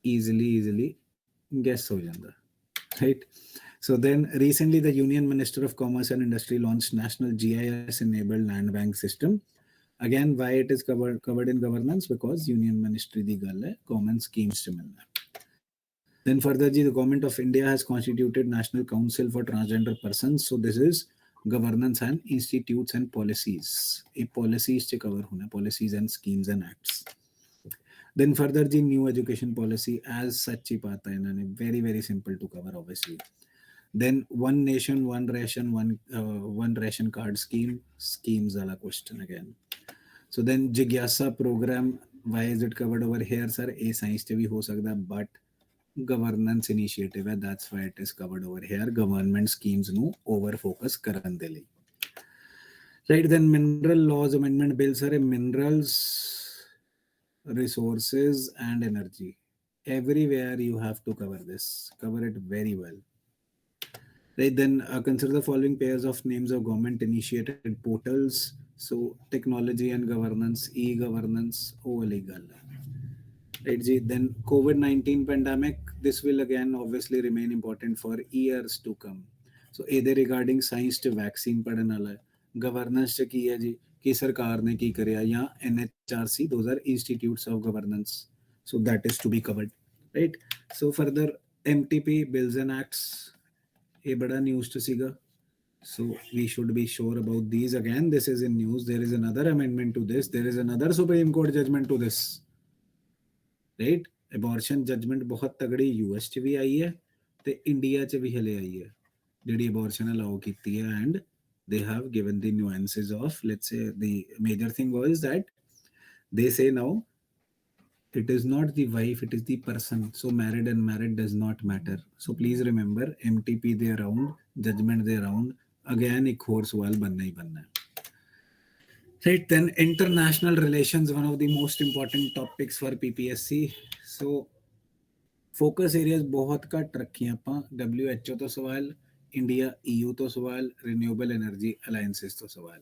A: easily guess हो जाता, right? So then recently the Union Minister of Commerce and Industry launched National GIS enabled land bank system. Again, why it is covered in governance? Because Union Ministry di gal hai, common schemes ch milna. Then further, the government of India has constituted National Council for Transgender Persons. So this is governance and institutes and policies. A policies ch cover hona, policies and schemes and acts. Then further, the new education policy as such hi pata hai inhone, very simple to cover obviously. Then one nation, one ration, one ration card schemes wala question again. So then Jigyasa program, why is it covered over here, sir? A science ch bhi ho sakda, but governance initiative hai, that's why it is covered over here. Government schemes nu over focus karan de lai. Right, then mineral laws amendment bill, sir, minerals, resources and energy. Everywhere you have to cover this, cover it very well. Right, then consider the following pairs of names of government initiated portals. So technology and governance, e-governance, legal. Right, then COVID-19 pandemic, this will again obviously remain important for years to come. So either regarding science to vaccine padhana la, governance च की है जी कि सरकार ने की करया, या NHRC, those are institutes of governance. So that is to be covered, right? So further MTP, bills and acts, ये बड़ा news to सीगा. So we should be sure about these. Again, this is in news. There is another amendment to this. There is another Supreme Court judgment to this. Right? Abortion judgment बहुत तगड़ी US च भी आई है, ते India च भी हले आई है, जिहड़ी abortion allow कीती है, and they have given the nuances of, let's say, the major thing was that they say now it is not the wife, it is the person. So married and married does not matter. So please remember, MTP they round, judgment they round. Again, एक और सवाल बनना ही बनना है. Right, then international relations, one of the most important topics for PPSC. So focus areas बहुत घट रखी ਆਪਾਂ. WHO तो सवाल, इंडिया EU तो सवाल, renewable energy alliances तो सवाल.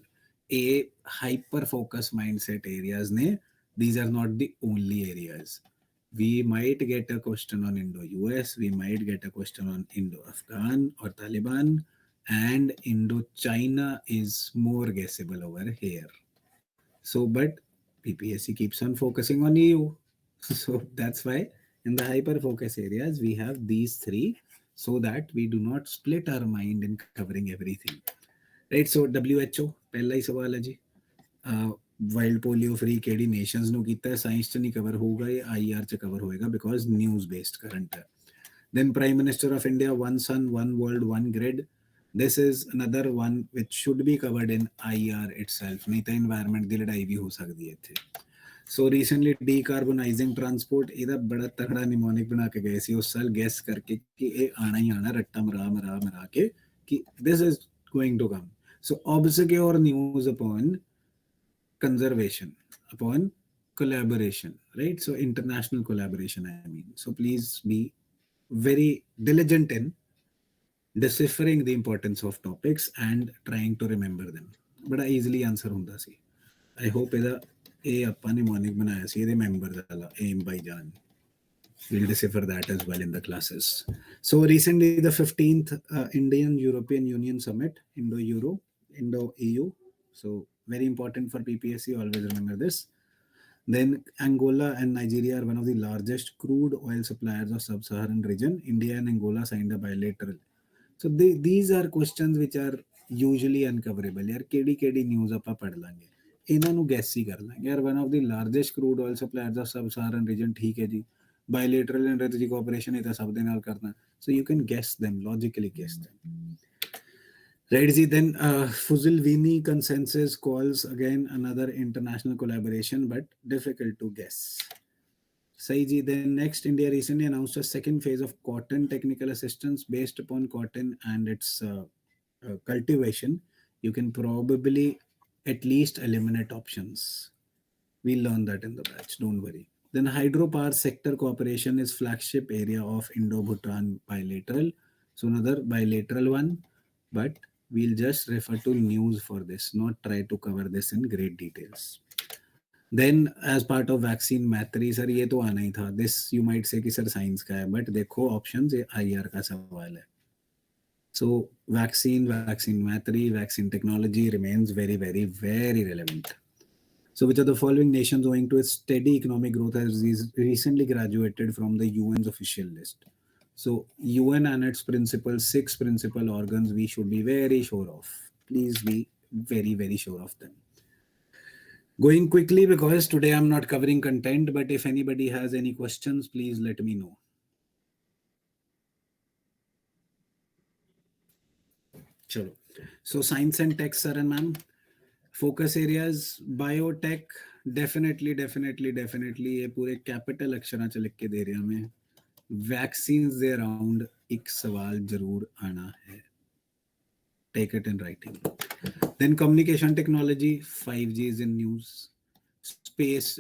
A: A hyper focus mindset areas ने, these are not the only areas. We might get a question on Indo-US, we might get a question on Indo-Afghan or Taliban, and Indo-China is more guessable over here. So, but PPSC keeps on focusing on EU. So that's why in the hyper focus areas, we have these three so that we do not split our mind in covering everything. Right, so WHO, पहला ही सवाल है जी. Wild polio free केड़ी Nations ਨੂੰ ਕੀਤਾ ਹੈ, science 'ਚ ਨਹੀਂ cover ਹੋਊਗਾ, ਇਹ IR 'ਚ ਕਵਰ ਹੋਏਗਾ ਬਿਕੋਜ਼ ਨਿਊਜ਼ ਬੇਸਡ ਕਰੰਟ ਹੈ. Then Prime Minister of India, one sun, one world, one grid. This is another one which should be covered in IR itself. नहीं तो environment ਦੀ ਲੜਾਈ ਵੀ ਹੋ ਸਕਦੀ ਹੈ ਇੱਥੇ. So recently decarbonizing transport, ਇਹਦਾ ਬੜਾ ਤਕੜਾ ਨਿਮੋਨਿਕ ਬਣਾ ਕੇ ਗਏ ਸੀ ਉਸ ਸਾਲ, ਗੈਸ ਕਰਕੇ ਕਿ ਇਹ ਆਣਾ ਹੀ ਆਣਾ, ਰੱਟਾ ਮਰਾ ਕੇ ਕਿ this is going to come. So obscure news upon conservation, upon collaboration, right? So international collaboration, I mean. So please be very diligent in deciphering the importance of topics and trying to remember them. But easily answer ਹੁੰਦਾ ਸੀ. I hope ਇਹ ਆਪਾਂ ਨੇ ਮੋਨਿਕ ਬਣਾਇਆ ਸੀ ਇਹਦੇ member the aim by Jan. We'll decipher that as well in the classes. So recently the 15th Indian European Union Summit, Indo-Euro, Indo-EU. So very important for PPSC, always remember this. Then Angola and Nigeria are one of the largest crude oil suppliers of sub-Saharan region. India and Angola signed a bilateral. So these are questions which are usually uncoverable. यार केड़ी news ਆਪਾਂ ਪੜ ਲਾਂਗੇ, ਇਹਨਾਂ ਨੂੰ gas ਹੀ ਕਰ ਲਾਂਗੇ ਯਾਰ. one of the largest crude oil suppliers of sub-Saharan region, ਠੀਕ ਹੈ ਜੀ. Bilateral energy cooperation ਇਹ ਤਾਂ ਸਭ ਦੇ ਨਾਲ ਕਰਨਾ. So you can guess them, logically guess them. Right, ji. Then Fuzil-Vini consensus calls again another international collaboration, but difficult to guess. Sahi ji. Then next, India recently announced a second phase of cotton technical assistance based upon cotton and its cultivation. You can probably at least eliminate options. We'll learn that in the batch, don't worry. Then hydropower sector cooperation is flagship area of Indo-Bhutan bilateral. So another bilateral one, but we'll just refer to news for this, not try to cover this in great details. Then as part of vaccine mathri, sir ये तो आना ही था. This you might say कि sir science का है, but देखो options ये IR का सवाल है. So vaccine mathri, vaccine technology remains very, very, very relevant. So which of the following nations, owing to its steady economic growth, has recently graduated from the UN's official list? So UN and its principal, 6 principal organs, we should be very sure of. Please be very, very sure of them. Going quickly because today I'm not covering content, but if anybody has any questions, please let me know. Chalo. So science and tech, sir and ma'am. Focus areas, biotech, definitely. ये पूरे capital Akshara च लिख के दे रहे हमें. Vaccines दे around एक सवाल जरूर आना है. Take it in writing. Then communication technology, 5G is in news. Space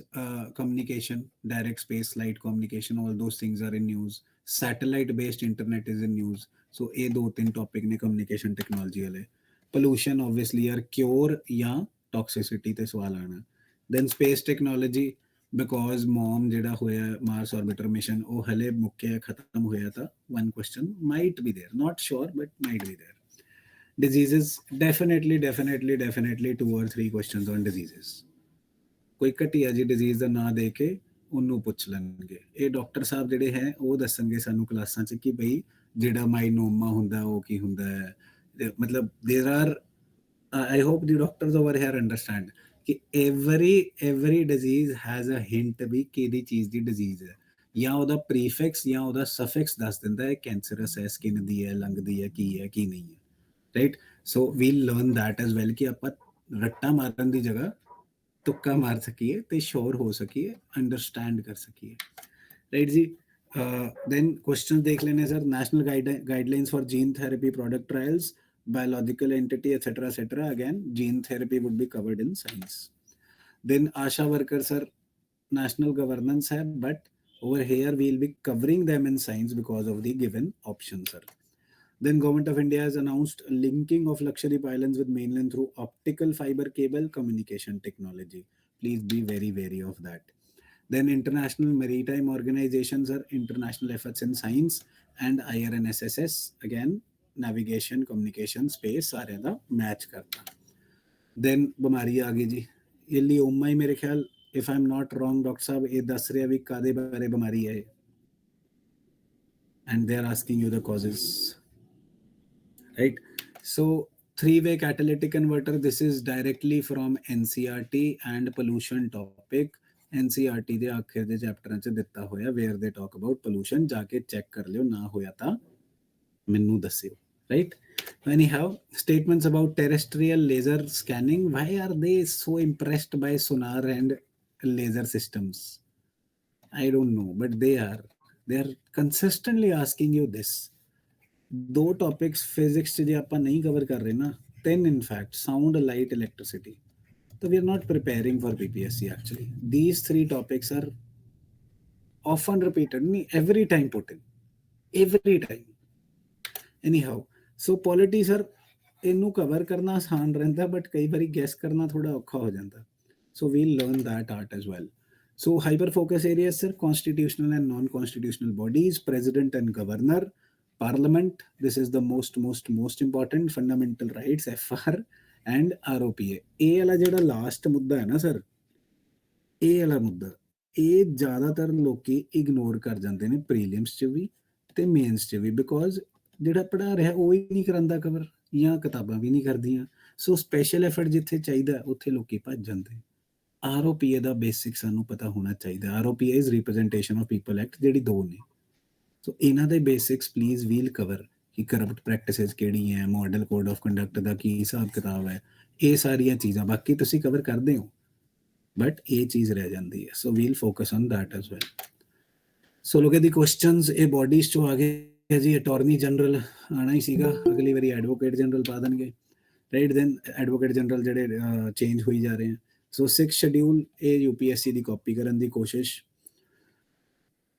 A: communication, direct space light communication, all those things are in news. Satellite based internet is in news. So ये 2-3 topic ने communication technology वाले. Pollution obviously यार cure या toxicity ते सवाल आना. Then space technology, because mom जेड़ा होया Mars orbiter mission वो हले मुक्के खत्म होया था. One question might be there, not sure but might be there. Diseases, definitely 2 or 3 questions on diseases. ਕੋਈ ਘਟੀਆ ਜੀ ਡਿਜ਼ੀਜ਼ ਦਾ ਨਾਂ ਦੇ ਕੇ ਉਹਨੂੰ ਪੁੱਛ ਲੈਣਗੇ. ਇਹ ਡਾਕਟਰ ਸਾਹਿਬ ਜਿਹੜੇ ਹੈ ਉਹ ਦੱਸਣਗੇ ਸਾਨੂੰ ਕਲਾਸਾਂ 'ਚ ਕਿ ਬਈ ਜਿਹੜਾ ਮਾਈਨੋਮਾ ਹੁੰਦਾ ਉਹ ਕੀ ਹੁੰਦਾ ਹੈ. ਮਤਲਬ there are, I hope the doctors over here understand कि every disease has a hint भी ਕਿਹੜੀ ਚੀਜ਼ ਦੀ ਡਿਜ਼ੀਜ਼ ਹੈ, ਜਾਂ ਉਹਦਾ ਪ੍ਰੀਫਿਕਸ ਜਾਂ ਉਹਦਾ ਸਫਿਕਸ ਦੱਸ ਦਿੰਦਾ ਹੈ ਕੈਂਸਰਸ ਹੈ, ਸਕਿਨ ਦੀ ਹੈ, ਲੰਗ ਦੀ ਹੈ, ਕੀ ਨਹੀਂ ਹੈ. right? So we'll learn that as well कि ਆਪਾਂ ਰੱਟਾ ਮਾਰਨ ਦੀ ਜਗ੍ਹਾ ਤੁੱਕਾ ਮਾਰ ਸਕੀਏ ਤੇ ਸ਼ੋਰ ਹੋ ਸਕੀਏ, ਅੰਡਰਸਟੈਂਡ ਕਰ ਸਕੀਏ, ਰਾਈਟ ਜੀ। then questions देख लेने sir. national guidelines for gene therapy product trials, biological entity, etc. Again, gene therapy would be covered in science. Then ASHA worker sir, national governance hai, but over here we will be covering them in science because of the given option sir. Then Government of India has announced linking of Lakshadweep Islands with mainland through optical fiber cable communication technology. Please be very wary of that. Then International Maritime Organizations are international efforts in science, and IRNSSS again navigation, communication, space सारे दा match करता. Then बीमारी आ गई जी, ये लियोमा ही मेरे ख्याल, if I'm not wrong doctor साहब ये दस रहे अभी कादे बारे बीमारी है, and they are asking you the causes, right? So three-way catalytic converter, this is directly from NCERT and pollution topic. NCERT ਦੇ ਆਖਿਰ ਦੇ ਚੈਪਟਰਾਂ ਚ ਦਿੱਤਾ ਹੋਇਆ where they talk about pollution, ਜਾ ਕੇ ਚੈੱਕ ਕਰ ਲਿਓ, ਨਾ ਹੋਇਆ ਤਾਂ ਮੈਨੂੰ ਦੱਸਿਓ, right? Anyhow, statements about terrestrial laser scanning, why are they so impressed by sonar and laser systems? I don't know, but they are consistently asking you this. दो topics physics च जे ਆਪਾਂ नहीं कवर कर रहे ना, then in fact sound, light, electricity, so we are not preparing for PPSC actually. These three topics are often repeated, every time put in, every time. Anyhow, so polity sir ਇਹਨੂੰ cover ਕਰਨਾ ਆਸਾਨ ਰਹਿੰਦਾ, but ਕਈ ਵਾਰੀ gas ਕਰਨਾ ਥੋੜਾ ਔਖਾ ਹੋ ਜਾਂਦਾ, so we'll learn that art as well. So hyper focus areas sir, constitutional and non-constitutional bodies, president and governor, parliament, this is the most important, fundamental rights, FR and ROPA. ਇਹ ਵਾਲਾ ਜਿਹੜਾ last ਮੁੱਦਾ ਹੈ ਨਾ sir, ਇਹ ਵਾਲਾ ਮੁੱਦਾ ਇਹ ਜ਼ਿਆਦਾਤਰ ਲੋਕੀ ਇਗਨੋਰ ਕਰ ਜਾਂਦੇ ਨੇ ਪ੍ਰੀਲਿਮਸ ਚ ਵੀ ਤੇ ਮੇਨਸ ਚ ਵੀ, ਬਿਕੋਜ਼ ਜਿਹੜਾ ਪੜ੍ਹਾ ਰਿਹਾ ਉਹ ਹੀ ਨਹੀਂ ਕਰਾਂਦਾ ਕਵਰ, ਜਾਂ ਕਿਤਾਬਾਂ ਵੀ ਨਹੀਂ ਕਰਦੀਆਂ, ਸੋ ਸਪੈਸ਼ਲ ਐਫਰਟ ਜਿੱਥੇ ਚਾਹੀਦਾ ਉੱਥੇ ਲੋਕੀ ਭੱਜ ਜਾਂਦੇ। ROPA ਦਾ ਬੇਸਿਕ ਸਾਨੂੰ ਪਤਾ ਹੋਣਾ ਚਾਹੀਦਾ। ROPA is representation of people act, ਜਿਹੜੀ ਦੋ ਨੇ, ਸੋ ਇਹਨਾਂ ਦੇ ਬੇਸਿਕਸ ਪਲੀਜ਼ ਵੀਲ ਕਵਰ, ਕਿ ਕਰਪਟ ਪ੍ਰੈਕਟਿਸਿਸ ਕਿਹੜੀ ਹੈ, ਮਾਡਲ ਕੋਡ ਆਫ ਕੰਡਕਟ ਦਾ ਕੀ ਹਿਸਾਬ ਕਿਤਾਬ ਹੈ, ਇਹ ਸਾਰੀਆਂ ਚੀਜ਼ਾਂ ਬਾਕੀ ਤੁਸੀਂ ਕਵਰ ਕਰਦੇ ਹੋ, ਬਟ ਇਹ ਚੀਜ਼ ਰਹਿ ਜਾਂਦੀ ਹੈ, so we'll focus on that as well. So ਲੋਕ ਦੀ ਕੁਐਸਚਨਸ ਇਹ ਬੋਡੀਜ਼ ਚੋਂ ਆ ਗਏ ਜੀ। ਅਟਾਰਨੀ ਜਨਰਲ ਆਣਾ ਹੀ ਸੀਗਾ, ਅਗਲੀ ਵਾਰੀ ਐਡਵੋਕੇਟ ਜਨਰਲ ਪਾ ਦੇਣਗੇ, ਰਾਈਟ? ਦੈਨ ਐਡਵੋਕੇਟ ਜਨਰਲ ਜਿਹੜੇ ਚੇਂਜ ਹੋਈ ਜਾ ਰਹੇ ਹਨ। ਸੋ 6 ਸ਼ਡਿਊਲ ਇਹ UPSC ਦੀ ਕਾਪੀ ਕਰਨ ਦੀ ਕੋਸ਼ਿਸ਼,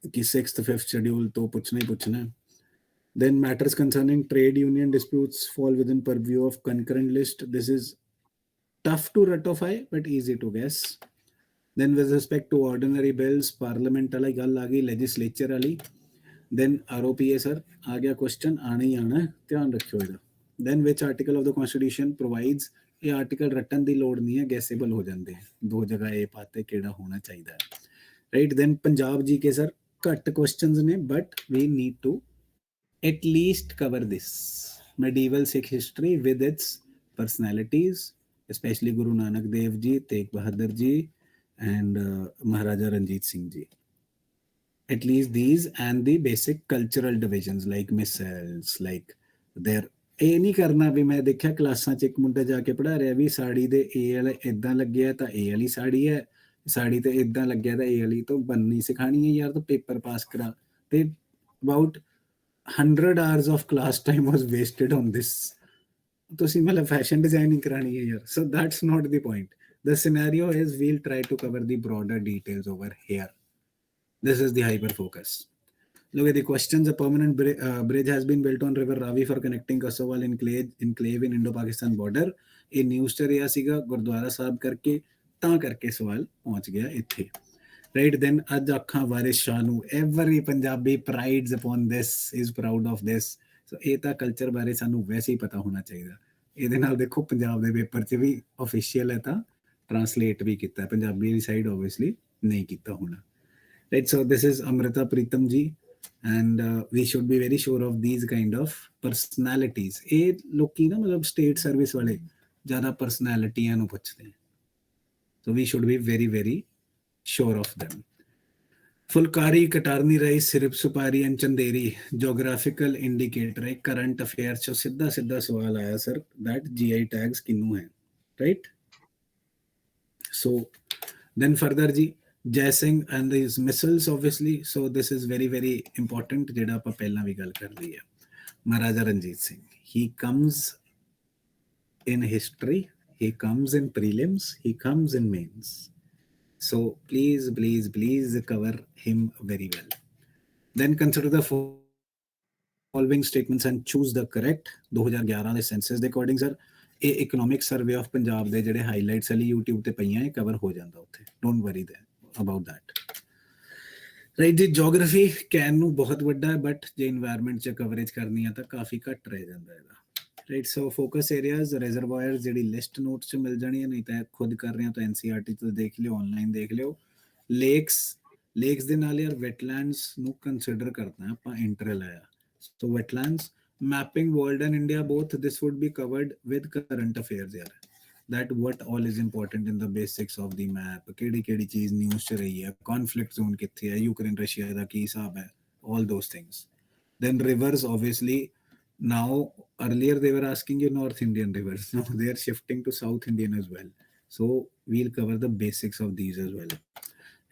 A: ਕਿ 6th 5th ਸ਼ਡਿਊਲ ਤੋਂ ਪੁੱਛਣਾ ਹੀ ਪੁੱਛਣਾ। Then matters concerning trade union disputes fall within purview of concurrent list. This is tough to ratify but easy to guess. Then with respect to ordinary bills, parliament वाली गल आ गई, legislature वाली। Then ROPA sir आ गया question, आना ही आना है, ध्यान रखियो इधर। Then which article of the constitution provides, ये आर्टिकल रटन की लोड़ नहीं है, गैसेबल हो जाते हैं, दो जगह ये पाते केड़ा होना चाहिए, राइट? Then पंजाब जी के सर घट क्वेश्चंस ने, but we need to at least cover this medieval Sikh history with its personalities, especially Guru Nanak Dev Ji, Tegh Bahadur Ji, and Maharaja Ranjit Singh Ji. At least these, and the basic cultural divisions like missiles, like their ਇਹ ਨਹੀਂ ਕਰਨਾ ਵੀ ਮੈਂ ਦੇਖਿਆ ਕਲਾਸਾਂ 'ਚ ਇੱਕ ਮੁੰਡਾ ਜਾ ਕੇ ਪੜ੍ਹਾ ਰਿਹਾ ਵੀ ਸਾੜੀ ਦੇ ਇਹ ਵਾਲਾ ਇੱਦਾਂ ਲੱਗਿਆ ਤਾਂ ਇਹ ਵਾਲੀ ਸਾੜੀ ਹੈ, ਸਾੜੀ ਤੇ ਇੱਦਾਂ ਲੱਗਿਆ ਤਾਂ ਇਹ ਵਾਲੀ ਤੋਂ ਬੰਨਣੀ ਸਿਖਾਣੀ ਹੈ ਯਾਰ, ਤਾਂ ਪੇਪਰ ਪਾਸ ਕਰਾ। ਤੇ about 100 hours of class time was wasted on this. ਤੁਸੀਂ ਮਤਲਬ ਫੈਸ਼ਨ ਡਿਜ਼ਾਈਨਿੰਗ ਕਰਾਣੀ ਹੈ ਯਾਰ, so that's not the point. The scenario is we'll try to cover the broader details over here. This is the hyper focus. Look at the questions. A permanent bridge has been built on River Ravi for connecting Kasawal enclave in Indo-Pakistan border. ਇਹ news ਚ ਰਿਹਾ ਸੀਗਾ ਗੁਰਦੁਆਰਾ ਸਾਹਿਬ ਕਰਕੇ, ਤਾਂ ਕਰਕੇ ਸਵਾਲ ਪਹੁੰਚ ਗਿਆ ਇੱਥੇ, ਰਾਈਟ? ਦੈਨ ਅੱਜ ਅੱਖਾਂ ਵਾਰਿਸ ਸ਼ਾਹ ਨੂੰ, every Punjabi prides upon this, is proud of this. So ਇਹ ਤਾਂ ਕਲਚਰ ਬਾਰੇ ਸਾਨੂੰ ਵੈਸੇ ਹੀ ਪਤਾ ਹੋਣਾ ਚਾਹੀਦਾ। ਇਹਦੇ ਨਾਲ ਦੇਖੋ ਪੰਜਾਬ ਦੇ ਪੇਪਰ 'ਚ ਵੀ ਅਫੀਸ਼ੀਅਲ ਹੈ ਤਾਂ ਟਰਾਂਸਲੇਟ ਵੀ ਕੀਤਾ, ਪੰਜਾਬੀ ਵਾਲੀ ਸਾਈਡ ਓਬਵੀਅਸਲੀ ਨਹੀਂ ਕੀਤਾ ਹੋਣਾ, right? So this is Amrita Pritam ji, and we should be very sure of these kind of personalities. ਇਹ ਲੋਕੀ ਨਾ ਮਤਲਬ ਸਟੇਟ ਸਰਵਿਸ ਵਾਲੇ ਜ਼ਿਆਦਾ ਪਰਸਨੈਲਿਟੀਆਂ ਨੂੰ ਪੁੱਛਦੇ, so we should be very sure of them. Phulkari, Katarni rice, सिरप supari and Chanderi geographical indicator है। करंट अफेयर चो सीधा सीधा सवाल आया sir, that GI tags kinnow है, राइट? सो देन फर्दर जी, Jai Singh and his misls obviously, so this is very very important, जेड़ा आप पहला भी गल कर ली है। महाराजा Ranjit Singh, he comes in history, he comes in prelims, he comes in mains. So please, please, please cover him very well. Then consider the following statements and choose the correct। 2011 ਦੇ senses ਦੇ according sir ਇਹ economic survey of Punjab ਦੇ ਜਿਹੜੇ highlights ਵਾਲੀ YouTube ਤੇ ਪਈਆਂ ਇਹ cover ਹੋ ਜਾਂਦਾ ਉੱਥੇ, don't worry about that. Right ਜੀ, ਜੀਓਗ੍ਰਾਫੀ ਕੈਨ ਨੂੰ ਬਹੁਤ ਵੱਡਾ ਹੈ, ਬਟ ਜੇ ਇਨਵਾਇਰਨਮੈਂਟ 'ਚ ਕਵਰੇਜ ਕਰਨੀ ਹੈ ਤਾਂ ਕਾਫੀ ਘੱਟ ਰਹਿ ਜਾਂਦਾ ਇਹਦਾ, ਰਾਈਟ? ਸੋ ਫੋਕਸ ਏਰੀਆਜ਼, ਰਿਜ਼ਰਵਾਇਰਸ ਜਿਹੜੀ ਲਿਸਟ ਨੋਟਸ 'ਚ ਮਿਲ ਜਾਣੀ ਹੈ, ਨਹੀਂ ਤਾਂ ਖੁਦ ਕਰ ਰਹੇ ਹੋ ਤਾਂ NCERT ਤੋਂ ਦੇਖ ਲਿਓ, ਆਨਲਾਈਨ ਦੇਖ ਲਿਓ। ਲੇਕਸ ਦੇ ਨਾਲ ਯਾਰ ਵੈਟਲੈਂਡਸ ਨੂੰ ਕੰਸੀਡਰ ਕਰਨਾ ਆਪਾਂ, ਇੰਟਰਲ ਆਇਆ। So wetlands, mapping world and India both, this would be covered with current affairs yaar, that what all is important in the basics of the map, kedi cheez news ch rahi hai, conflict zone kithe hai, Ukraine Russia da ki hisab hai, all those things. Then rivers, obviously now, earlier they were asking you North Indian rivers, now they are shifting to South Indian as well, so we'll cover the basics of these as well।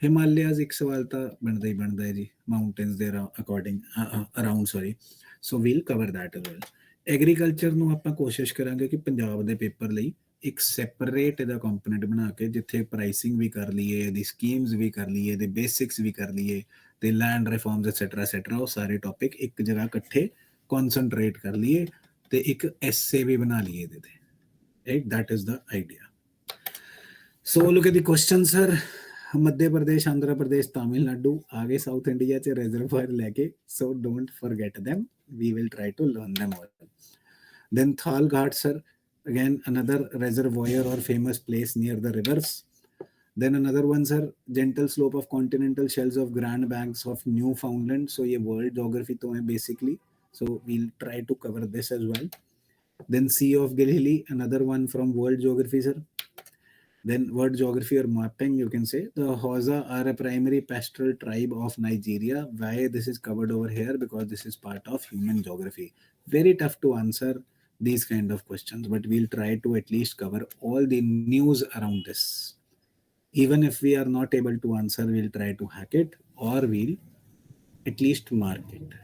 A: ਹਿਮਾਲਿਆਜ਼ ਇੱਕ ਸਵਾਲ ਤਾਂ ਬਣਦਾ ਹੀ ਬਣਦਾ ਹੈ ਜੀ, mountains ਦੇ according around, sorry, so we'll cover that as well. Agriculture ਨੂੰ ਆਪਾਂ ਕੋਸ਼ਿਸ਼ ਕਰਾਂਗੇ ਕਿ ਪੰਜਾਬ ਦੇ ਪੇਪਰ ਲਈ ਇੱਕ ਸੈਪਰੇਟ ਇਹਦਾ ਕੰਪੋਨੈਂਟ ਬਣਾ ਕੇ, ਜਿੱਥੇ ਪ੍ਰਾਈਸਿੰਗ ਵੀ ਕਰ ਲਈਏ, ਇਹਦੀ ਸਕੀਮਸ ਵੀ ਕਰ ਲਈਏ, ਇਹਦੇ ਬੇਸਿਕਸ ਵੀ ਕਰ ਲਈਏ, ਤੇ ਲੈਂਡ ਰਿਫਾਰਮਸ ਐਟਸੈਟਰਾ ਉਹ ਸਾਰੇ ਟੌਪਿਕ ਇੱਕ ਜਗ੍ਹਾ ਇਕੱਠੇ ਕੌਨਸਨਟਰੇਟ ਕਰ ਲਈਏ ਤੇ ਇੱਕ ਐਸੇ ਵੀ ਬਣਾ ਲਈਏ ਇਹਦੇ ਤੇ, right? That is the idea. So look at the question sir. Madhya Pradesh, Andhra Pradesh, Tamil Nadu आगे साउथ इंडिया च रिजर्वायर लेके, so don't forget them, we will try to learn them all। Then Thal Ghat sir, again another reservoir or famous place near the rivers। Then another one sir, gentle slope of continental shelves of Grand Banks of Newfoundland, so ये world geography तो है basically, so we'll try to cover this as well। Then Sea of Galilee, another one from world geography sir। Then word geography or mapping, you can say the Hausa are a primary pastoral tribe of Nigeria. Why this is covered over here? Because this is part of human geography. Very tough to answer these kind of questions, but we'll try to at least cover all the news around this. Even if we are not able to answer, we'll try to hack it, or we'll at least mark it,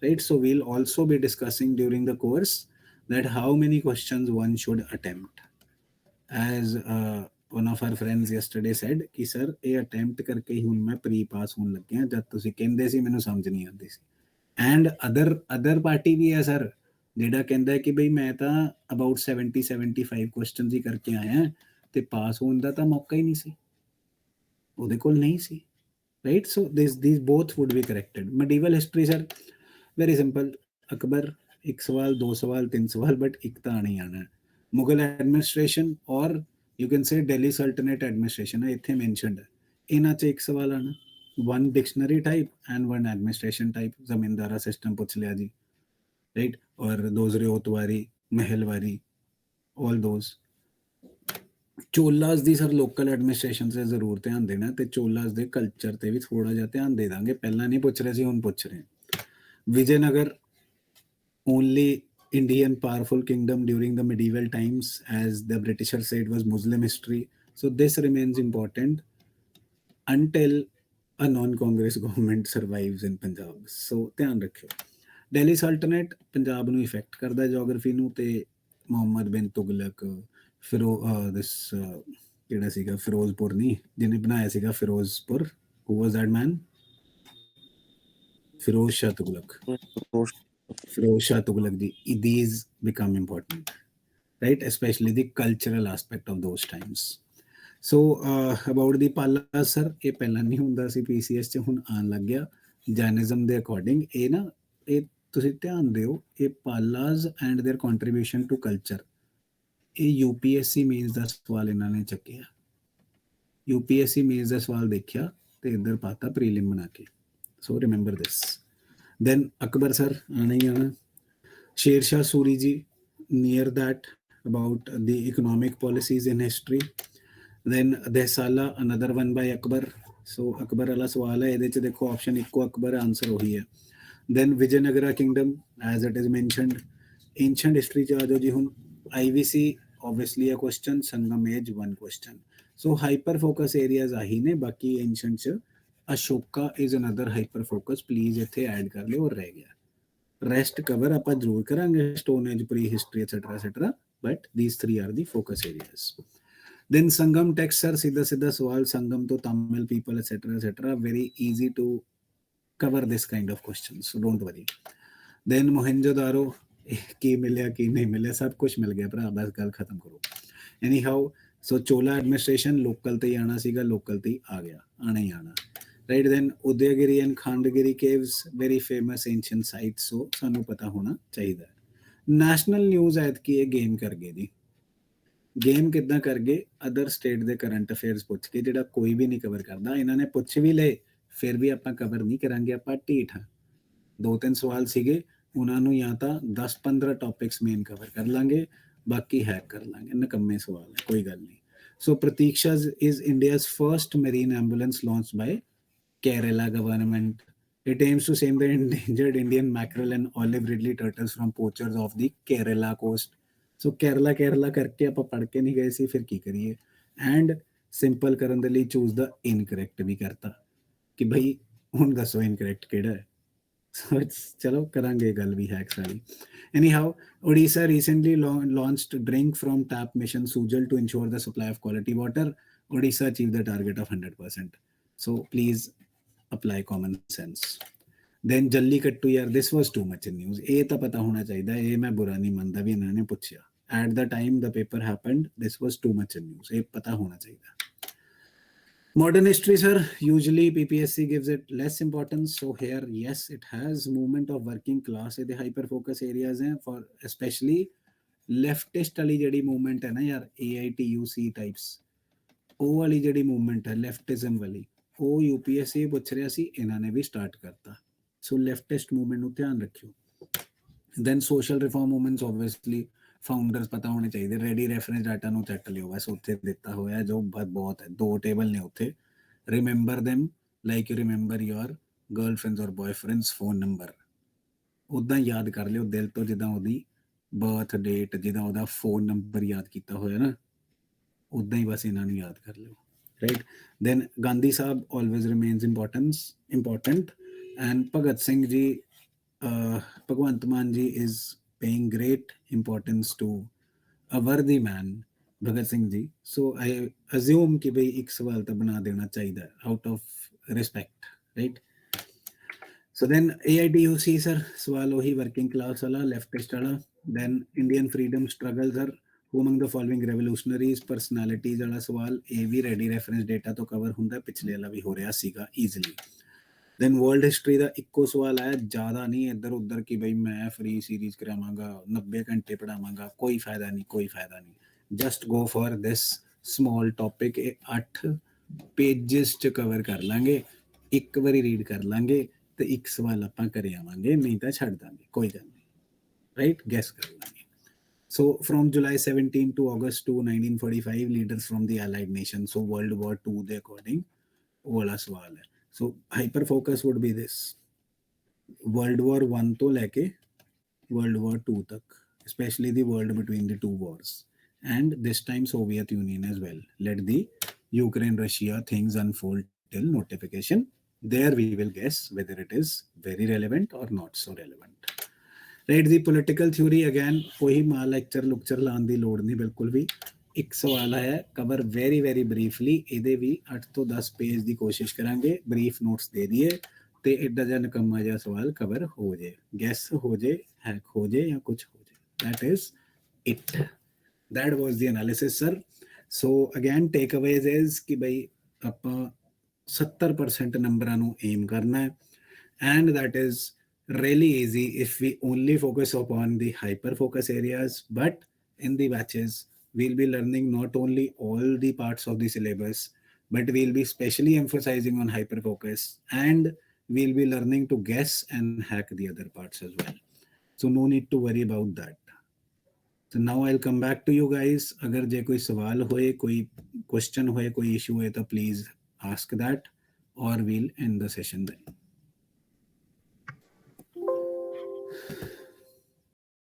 A: right? So we'll also be discussing during the course that how many questions one should attempt। As one of our friends yesterday said कि sir ਇਹ attempt ਕਰਕੇ ਹੀ ਹੁਣ ਮੈਂ pre ਪਾਸ ਹੋਣ ਲੱਗਿਆ, ਜਦ ਤੁਸੀਂ ਕਹਿੰਦੇ ਸੀ ਮੈਨੂੰ ਸਮਝ ਨਹੀਂ ਆਉਂਦੀ ਸੀ। ਐਂਡ ਅਦਰ ਪਾਰਟੀ ਵੀ ਹੈ ਸਰ, ਜਿਹੜਾ ਕਹਿੰਦਾ ਕਿ ਬਈ ਮੈਂ ਤਾਂ ਅਬਾਊਟ 70-75 ਕੁਐਸਚਨਸ ਹੀ ਕਰਕੇ ਆਇਆ ਤੇ ਪਾਸ ਹੋਣ ਦਾ ਤਾਂ ਮੌਕਾ ਹੀ ਨਹੀਂ ਸੀ, ਉਹਦੇ ਕੋਲ ਨਹੀਂ ਸੀ, right? So these both would be corrected। medieval history sir, very simple, Akbar, ਇੱਕ ਸਵਾਲ, ਦੋ ਸਵਾਲ, ਤਿੰਨ ਸਵਾਲ, ਬਟ ਇੱਕ ਤਾਂ ਆਣਾ ਹੀ ਆਣਾ। मुगल एडमिनिस्ट्रेशन और you can say Delhi sultanate administration है इतने मैंशनड है, इन्हां च एक सवाल आना, one dictionary type and one administration type. जमींदारा सिस्टम पूछ लिया जी, राइट? और those ryotwari, mahalwari, all those. Cholas दी सर लोकल एडमिनिस्ट्रेशन से जरूर ध्यान देना, ते चोलाज दे कल्चर ते भी थोड़ा जिहा ध्यान दे दांगे, पहला नहीं पूछ रहे सी हुण पूछ रहे हैं। Vijayanagar only Indian powerful kingdom during the medieval times, as the Britishers said was Muslim history, so this remains important until a non-Congress government survives in Punjab, so ਧਿਆਨ ਰੱਖਿਓ। Delhi Sultanate ਪੰਜਾਬ ਨੂੰ ਇਫੈਕਟ ਕਰਦਾ ਜੀਓਗ੍ਰਾਫੀ ਨੂੰ, ਤੇ ਮੁਹੰਮਦ ਬਿਨ ਤੁਗਲਕ, ਦਿਸ ਕਿਹੜਾ ਸੀਗਾ, ਫਿਰੋਜ਼ਪੁਰ ਨਹੀਂ, ਜਿਹਨੇ ਬਣਾਇਆ ਸੀਗਾ Firozpur, who was that man? Firoz Shah Tughlaq, Firoz Shah Tughlaq ji, these become important, right? Especially the cultural aspect of those times। So about the Pallas sir, ਇਹ ਪਹਿਲਾਂ ਨਹੀਂ ਹੁੰਦਾ ਸੀ PCS ਚ, ਹੁਣ ਆਉਣ ਲੱਗ ਗਿਆ ਜੈਨਿਜ਼ਮ ਦੇ ਅਕੋਰਡਿੰਗ। ਇਹ ਨਾ, ਇਹ ਤੁਸੀਂ ਧਿਆਨ ਦਿਓ, ਇਹ Pallas and their contribution to culture, ਇਹ UPSC ਮੇਨਸ ਦਾ ਸਵਾਲ ਇਹਨਾਂ ਨੇ ਚੱਕਿਆ, UPSC ਮੇਨਸ ਦਾ ਸਵਾਲ ਦੇਖਿਆ ਤੇ ਇੱਧਰ ਪਾਤਾ ਪ੍ਰੀਲਿਮ ਬਣਾ ਕੇ, so remember this। Then Akbar sir, aana hi aana। Sher Shah Suri ji, near that, about the economic policies in history। Then Dehsala, another one by Akbar, ਸੋ ਅਕਬਰ ਵਾਲਾ ਸਵਾਲ ਹੈ, ਇਹਦੇ ਚ ਦੇਖੋ ਆਪਸ਼ਨ ਇੱਕੋ ਅਕਬਰ, ਆਨਸਰ ਉਹੀ ਹੈ। Then Vijayanagara kingdom as it is mentioned. Ancient history च आ जाओ जी हुण। IVC obviously a question, Sangam as one question. So hyper focus areas आही ने, बाकी एंशंट च Ashoka is another hyper focus, please इत्थे ऐड कर लियो और रह गया। रेस्ट कवर आपां जरूर करांगे, stone age, pre history etcetera etcetera, but these three are the focus areas. Then Sangam text sir, सीधा सीधा सवाल, संगम तो Tamil people etcetera etcetera, very easy to cover this kind of questions, so don't worry. Then Mohenjodaro, ਕੀ ਮਿਲਿਆ ਕੀ ਨਹੀਂ ਮਿਲਿਆ, ਸਭ ਕੁਝ ਮਿਲ ਗਿਆ ਭਰਾ, ਬਸ ਗੱਲ ਖਤਮ ਕਰੋ। Anyhow, so Chola administration local ਤੇ ਹੀ ਆਣਾ ਸੀਗਾ, ਲੋਕਲ ਤੇ ਹੀ ਆ ਗਿਆ, ਆਣਾ ਹੀ ਆਣਾ, right. Then Udayagiri and Khandagiri caves, very famous ancient site, so ਸਾਨੂੰ ਪਤਾ ਹੋਣਾ ਚਾਹੀਦਾ। ਨੈਸ਼ਨਲ ਨਿਊਜ਼ ਐਤਕੀ ਇਹ ਗੇਮ ਕਰ ਗਏ ਜੀ। ਗੇਮ ਕਿੱਦਾਂ ਕਰ ਗਏ, ਅਦਰ ਸਟੇਟ ਦੇ ਕਰੰਟ ਅਫੇਅਰਸ ਪੁੱਛ ਕੇ, ਜਿਹੜਾ ਕੋਈ ਵੀ ਨਹੀਂ ਕਵਰ ਕਰਦਾ, ਇਹਨਾਂ ਨੇ ਪੁੱਛ ਵੀ ਲਏ ਫਿਰ ਵੀ ਆਪਾਂ ਕਵਰ ਨਹੀਂ ਕਰਾਂਗੇ, ਆਪਾਂ ਢੀਠ ਹਾਂ। 2-3 ਸਵਾਲ ਸੀਗੇ, ਉਹਨਾਂ ਨੂੰ ਜਾਂ ਤਾਂ 10-15 ਟੌਪਿਕਸ ਮੇਨ ਕਵਰ ਕਰ ਲਾਂਗੇ, ਬਾਕੀ ਹੈਕ ਕਰ ਲਾਂਗੇ, ਨਕੰਮੇ ਸਵਾਲ ਹੈ, ਕੋਈ ਗੱਲ ਨਹੀਂ। ਸੋ Pratiksha is India's first marine ambulance launched by Kerala government. It aims to save the endangered Indian mackerel and olive ridley turtles from poachers off the Kerala coast. ਸੋ ਕੇਰਲਾ ਕਰਕੇ ਆਪਾਂ ਪੜ੍ਹ ਕੇ ਨਹੀਂ ਗਏ ਸੀ, ਫਿਰ ਕੀ ਕਰੀਏ। ਐਂਡ ਸਿੰਪਲ ਕਰਨ ਦੇ ਲਈ ਚੂਜ਼ ਦਾ ਇਨਕਰੈਕਟ ਵੀ ਕਰਤਾ, ਕਿ ਭਾਈ ਹੁਣ ਦੱਸੋ ਇਨਕਰੈਕਟ ਕਿਹੜਾ ਹੈ। So it's chalo karange gal bhi hacks wali. Anyhow, Odisha recently launched drink from tap mission Sujal to ensure the supply of quality water. Odisha achieved the target of 100%. So please apply common sense. Then Jallikattu yaar, this was too much in news. ਇਹ ਤਾਂ ਪਤਾ ਹੋਣਾ ਚਾਹੀਦਾ, ਇਹ ਮੈਂ ਬੁਰਾ ਨਹੀਂ ਮੰਨਦਾ ਵੀ ਇਹਨਾਂ ਨੇ ਪੁੱਛਿਆ। At the time the paper happened, this was too much in news. ਇਹ ਪਤਾ ਹੋਣਾ ਚਾਹੀਦਾ। Modern history, sir, usually PPSC gives it less importance. So here, yes, it has movement of working class. The hyper focus areas हैं for especially leftist वाली जड़ी movement है ना यार, AITUC types, ਉਹ वाली जड़ी movement है leftism वाली, ਉਹ UPSC ਪੁੱਛ ਰਿਹਾ ਸੀ, ਇਹਨਾਂ ਨੇ ਵੀ start ਕਰਤਾ। So leftist movement ਨੂੰ ਧਿਆਨ ਰੱਖਿਓ। Then social reform movements, obviously founders ਪਤਾ ਹੋਣੇ ਚਾਹੀਦੇ। ਰੈਡੀ ਰੈਫਰੈਂਸ ਡਾਟਾ ਨੂੰ ਚੱਕ ਲਿਓ, ਬਸ ਉੱਥੇ ਦਿੱਤਾ ਹੋਇਆ ਜੋ ਬਹੁਤ ਹੈ, 2 ਟੇਬਲ ਨੇ ਉੱਥੇ। Remember them like you remember your girlfriends or boyfriends phone number, ਉੱਦਾਂ ਯਾਦ ਕਰ ਲਿਓ ਦਿਲ ਤੋਂ, ਜਿੱਦਾਂ ਉਹਦੀ ਬਰਥ ਡੇਟ, ਜਿੱਦਾਂ ਉਹਦਾ ਫੋਨ ਨੰਬਰ ਯਾਦ ਕੀਤਾ ਹੋਇਆ ਨਾ, ਉੱਦਾਂ ਹੀ ਬਸ ਇਹਨਾਂ ਨੂੰ ਯਾਦ ਕਰ ਲਿਓ, right. Then Gandhi Sahib always remains important, and Bhagat Singh ji, Bhagwant Mann ਜੀ is paying great importance to a worthy man, Bhagat Singh ji. So I assume कि भाई एक सवाल तो बना देना चाहिए out of respect, right? So then AITUC sir, सवाल वही working class वाला, leftist वाला। Then Indian freedom struggle sir, who among the following revolutionaries, personalities वाला सवाल, ये भी ready reference data तो cover ਹੁੰਦਾ, पिछले वाला भी हो रहा सीगा easily। then वर्ल्ड हिस्ट्री का इक्को सवाल आया, ज़्यादा नहीं इधर उधर कि भाई मैं फ्री सीरीज करावांगा, 90 घंटे पढ़ावांगा, कोई फायदा नहीं, just go for this small topic. 8 pages च कवर कर लांगे, एक बारी रीड कर लांगे तो एक सवाल आपां करे आवांगे, नहीं तो छड्ड दांगे, कोई गल नहीं, राइट, गैस कर लांगे। So from July 17 to August 2, 1945, leaders from the Allied nations, so World War II ਦੇ according वो वाला सवाल है। So hyper focus would be this, World War I to लेके World War II तक, especially the world between the two wars, and this time Soviet Union as well. Let the Ukraine-Russia things unfold till notification. There we will guess whether it is very relevant or not so relevant. Right, the political theory again, कोई मां lecture लाने ਦੀ ਲੋੜ ਨਹੀਂ ਬਿਲਕੁਲ ਵੀ। ਇੱਕ ਸਵਾਲ ਹੈ, cover very briefly, ਇਹਦੇ ਵੀ 8 ਤੋਂ 10 ਪੇਜ ਦੀ ਕੋਸ਼ਿਸ਼ ਕਰਾਂਗੇ, ਬਰੀਫ ਨੋਟਸ ਦੇ ਦਈਏ ਤੇ ਐਡਾ ਜਿਹਾ ਨਕਮਾ ਜਿਹਾ ਸਵਾਲ ਕਵਰ ਹੋ ਜੇ, ਗੈਸ ਹੋ ਜੇ, ਹੈਕ ਹੋ ਜੇ ਜਾਂ ਕੁਝ ਹੋ ਜੇ। that is it, that was the analysis sir. So again takeaways is ਕਿ ਬਈ ਆਪਾਂ 70% ਨੰਬਰਾਂ ਨੂੰ ਏਮ ਕਰਨਾ ਹੈ, and that is really easy if we only focus upon the hyper focus areas, but in the batches we'll be learning not only all the parts of the syllabus, but we'll be specially emphasizing on hyper focus, and we'll be learning to guess and hack the other parts as well. So no need to worry about that. So now I'll come back to you guys. अगर जे कोई सवाल होए, कोई question होए, कोई issue होए तो please ask that. or we'll end the session then.